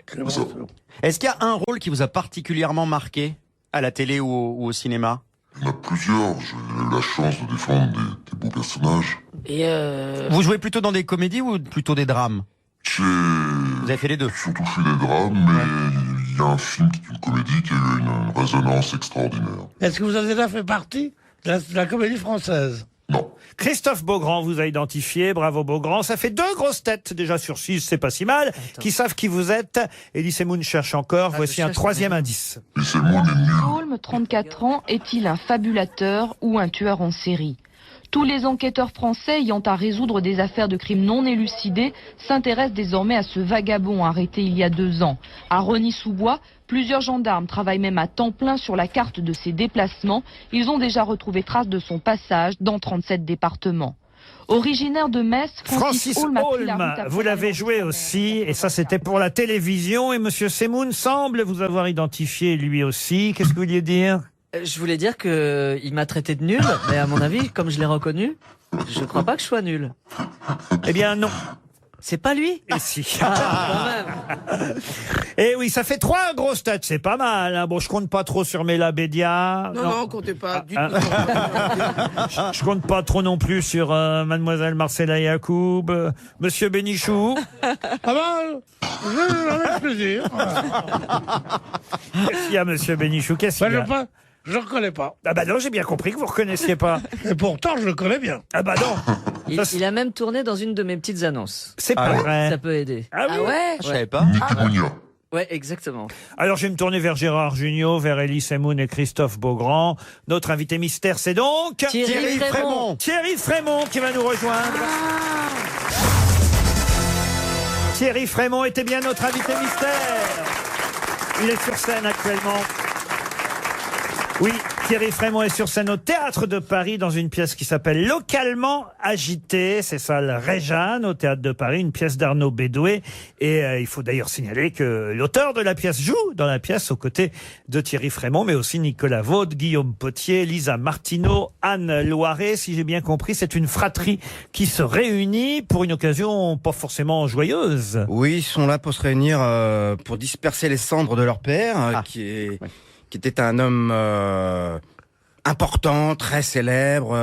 Est-ce qu'il y a un rôle qui vous a particulièrement marqué à la télé ou au cinéma? Il y en a plusieurs. J'ai eu la chance de défendre des beaux personnages. Et Vous jouez plutôt dans des comédies ou plutôt des drames? Vous avez fait les deux? Surtout fait des drames, mais il y a un film qui est une comédie qui a eu une résonance extraordinaire. Est-ce que vous avez déjà fait partie de la comédie française? Christophe Beaugrand vous a identifié, bravo Beaugrand. Ça fait 2 grosses têtes déjà sur 6, c'est pas si mal. Qui savent qui vous êtes. Elie Moon cherche encore. Voici un 3e indice. Holm, 34 ans, est-il un fabulateur ou un tueur en série? Tous les enquêteurs français ayant à résoudre des affaires de crimes non élucidés s'intéressent désormais à ce vagabond arrêté il y a 2 ans. À Rosny-sous-Bois, plusieurs gendarmes travaillent même à temps plein sur la carte de ses déplacements. Ils ont déjà retrouvé trace de son passage dans 37 départements. Originaire de Metz, Francis Holm a pris la route après vous l'avez joué aussi, et ça c'était pour la télévision, et Monsieur Semoun semble vous avoir identifié lui aussi. Qu'est-ce que vous vouliez dire? Je voulais dire que il m'a traité de nul, mais à mon avis, comme je l'ai reconnu, je crois pas que je sois nul. Eh bien non. C'est pas lui? Et si. Et oui, ça fait 3 grosses têtes, c'est pas mal. Hein. Bon, je compte pas trop sur Mela Bédia. Non, comptez pas du tout. Je compte pas trop non plus sur Mademoiselle Marcella Yacoub, Monsieur Bénichou. Ah ben, avec plaisir. Qu'est-ce qu'il y a, Monsieur Bénichou? Qu'est-ce qu'il y a? Je ne reconnais pas. Ah bah non, j'ai bien compris que vous ne reconnaissiez pas. Et pourtant, je le connais bien. Ah bah non. Il a même tourné dans une de mes petites annonces. C'est pas vrai. Ça peut aider. Ah oui? ouais? Je savais pas. Ouais, exactement. Alors, je vais me tourner vers Gérard Jugnot, vers Elie Semoun et Christophe Beaugrand. Notre invité mystère, c'est donc... Thierry Frémont. Thierry Frémont qui va nous rejoindre. Thierry Frémont était bien notre invité mystère. Il est sur scène actuellement. Oui, Thierry Frémont est sur scène au Théâtre de Paris dans une pièce qui s'appelle Localement agité. C'est salle Réjeanne au Théâtre de Paris, une pièce d'Arnaud Bédoué. Et il faut d'ailleurs signaler que l'auteur de la pièce joue dans la pièce aux côtés de Thierry Frémont, mais aussi Nicolas Vaud, Guillaume Potier, Lisa Martineau, Anne Loiret. Si j'ai bien compris, c'est une fratrie qui se réunit pour une occasion pas forcément joyeuse. Oui, ils sont là pour se réunir pour disperser les cendres de leur père, qui était un homme important, très célèbre,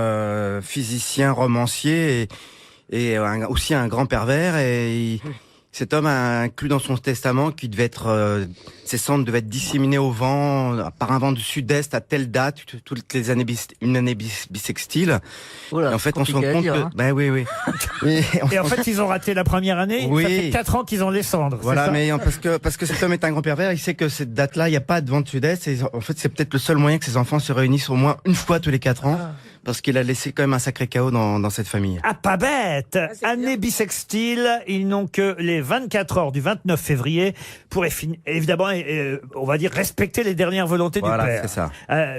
physicien, romancier et aussi un grand pervers. Et cet homme a inclus dans son testament qu'il devait être, ses cendres devaient être disséminées au vent par un vent du sud-est à telle date, toutes les années une année bissextile. Oula, et en fait, on se rend compte que, ben oui. Et en fait, ils ont raté la première année. Oui. Ça fait 4 ans qu'ils ont les cendres. Voilà, mais parce que cet homme est un grand pervers, il sait que cette date-là, il n'y a pas de vent de sud-est. Et en fait, c'est peut-être le seul moyen que ses enfants se réunissent au moins une fois tous les 4 ans. Parce qu'il a laissé quand même un sacré chaos dans cette famille. Ah, pas bête! Année bissextile, ils n'ont que les 24 heures du 29 février pour évidemment, on va dire, respecter les dernières volontés du père. Voilà, c'est ça.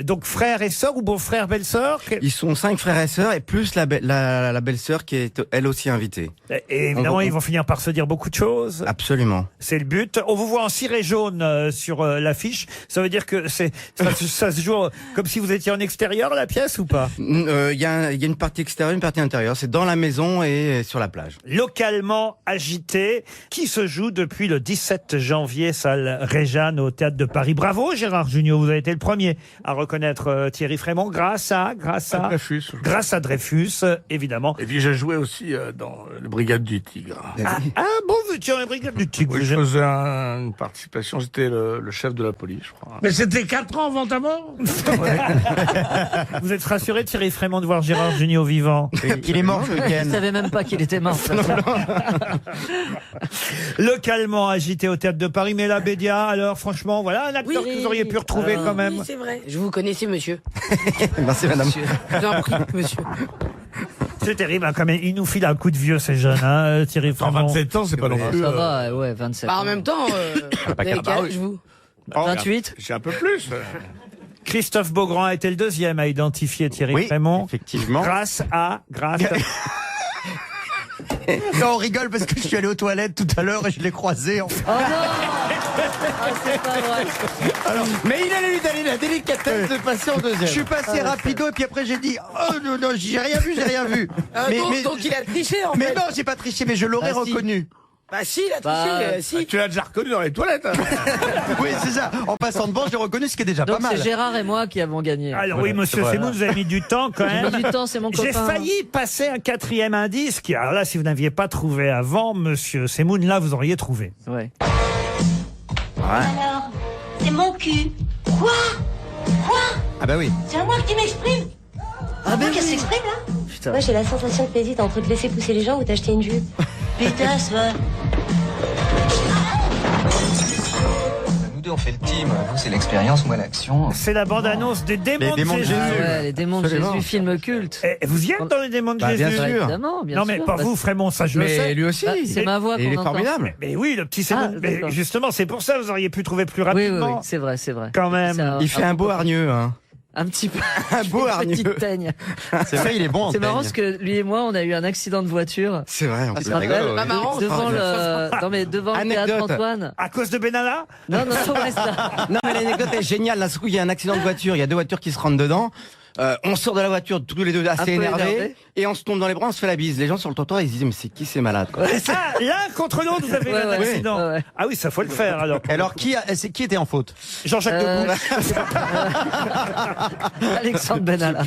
Donc frères et sœurs ou beaux-frères, belles-sœurs? Ils sont 5 frères et sœurs et plus la belle-sœur qui est elle aussi invitée. Et évidemment, ils vont finir par se dire beaucoup de choses. Absolument. C'est le but. On vous voit en ciré jaune sur l'affiche. Ça veut dire que ça se joue comme si vous étiez en extérieur, la pièce, ou pas? Il y a une partie extérieure, une partie intérieure. C'est dans la maison et sur la plage. Localement agité, qui se joue depuis le 17 janvier, salle Réjeanne au Théâtre de Paris. Bravo Gérard Jugnot, vous avez été le premier à reconnaître Thierry Frémont grâce à Dreyfus. Grâce à Dreyfus, évidemment. Et puis j'ai joué aussi dans le Brigade du Tigre. Bon, vous étiez dans la Brigade du Tigre. Oui, je faisais une participation, j'étais le chef de la police, je crois. Mais c'était 4 ans avant ta mort. Vous êtes rassuré, Thierry Frémont, de voir Gérard Jugnot vivant? Il est mort ce Je week-end. savais même pas qu'il était mort. Localement agité au Théâtre de Paris, mais la Bédia, alors franchement, voilà un acteur que vous auriez pu retrouver quand même. Oui, c'est vrai. Je vous connaissais, monsieur. Merci madame. Je vous en prie, monsieur. C'est terrible, hein, quand même. Il nous file un coup de vieux, ces jeunes, hein, Thierry Frémont. 27 ans, c'est pas non plus. Ça va, ouais, 27 Bah, en ans. même temps, vous avez quel âge, vous? 28? J'ai un peu plus. Christophe Beaugrand a été le deuxième à identifier Thierry Frémont. Effectivement. Grâce Non, on rigole parce que je suis allé aux toilettes tout à l'heure et je l'ai croisé. Oh non! C'est pas vrai. Mais il a eu la délicatesse de passer en deuxième. Je suis passé rapido et puis après j'ai dit oh non, j'ai rien vu. Donc il a triché en fait. Mais non, j'ai pas triché, mais je l'aurais reconnu. Bah si, il a triché, si. Tu l'as déjà reconnu dans les toilettes. Hein. Oui, c'est ça. En passant devant, j'ai reconnu ce qui est déjà Donc pas mal. c'est Gérard et moi qui avons gagné. Alors oui, monsieur Semoun, vous avez mis du temps quand même. J'ai mis du temps, c'est mon copain. J'ai failli passer un 4e indice qui, alors là, si vous n'aviez pas trouvé avant, monsieur Semoun, là, vous auriez trouvé. Ouais. Alors, c'est mon cul. Quoi? Ah bah oui. C'est à moi que tu m'exprimes? Ah ben Qu'est-ce qui s'exprime là? Putain. Moi j'ai la sensation que t'hésites entre te laisser pousser les jambes ou t'acheter une jupe. Putain, ça. Nous deux on fait le team, vous c'est l'expérience, moi l'action. C'est la bande-annonce des Démons de Jésus. Ouais, les Démons de Jésus, film culte. Et vous y êtes dans les Démons de Jésus? Bien sûr. Évidemment, bien non sûr. mais pas vous, Frémont, ça je le sais. Mais lui aussi. C'est ma voix qu'on entend. Il est formidable. Mais oui, le petit Semoun. Mais justement, c'est pour ça que vous auriez pu trouver plus rapidement. Oui, c'est vrai, c'est vrai. Quand même. Il fait un beau hargneux, hein. Un petit peu. Un beau hargneux. Petite teigne. C'est vrai, il est bon en C'est marrant teigne. parce que lui et moi, on a eu un accident de voiture. C'est vrai, en Tu plus. te rappelles Pas marrant, devant le, non mais devant le théâtre Anecdote. Antoine. À cause de Benalla? Non, non, reste là. Non, mais l'anecdote est géniale. D'un coup, il y a un accident de voiture. Il y a deux voitures qui se rentrent dedans. On sort de la voiture tous les deux Un assez peu énervés. énervé. Et on se tombe dans les bras, on se fait la bise. Les gens sur le trottoir, ils se disent, mais c'est qui ces malades, quoi. Ah, l'un contre l'autre, vous avez eu un accident. ouais. Ah oui, ça faut le faire alors. Alors, qui était en faute? Jean-Jacques Debout. Alexandre Benalla.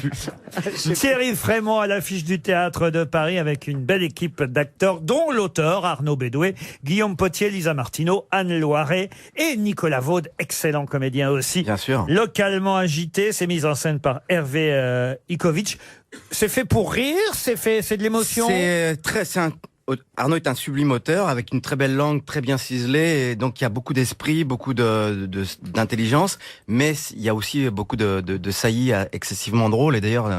Thierry Frémont à l'affiche du Théâtre de Paris avec une belle équipe d'acteurs, dont l'auteur Arnaud Bédoué, Guillaume Potier, Lisa Martineau, Anne Loiret et Nicolas Vaud, excellent comédien aussi. Bien sûr. Localement agité, c'est mis en scène par Hervé Ikovic. C'est fait pour rire, c'est de l'émotion. Arnaud est un sublime auteur avec une très belle langue, très bien ciselée, et donc il y a beaucoup d'esprit, beaucoup d'intelligence, mais il y a aussi beaucoup de saillies excessivement drôles, et d'ailleurs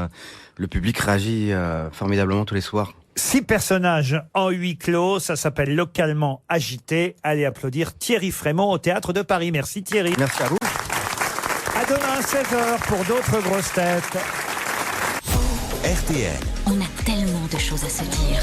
le public réagit formidablement tous les soirs. 6 personnages en huis clos, ça s'appelle Localement agité. Allez applaudir Thierry Frémont au Théâtre de Paris. Merci Thierry. Merci à vous. À demain 16h pour d'autres grosses têtes. RTL. On a tellement de choses à se dire.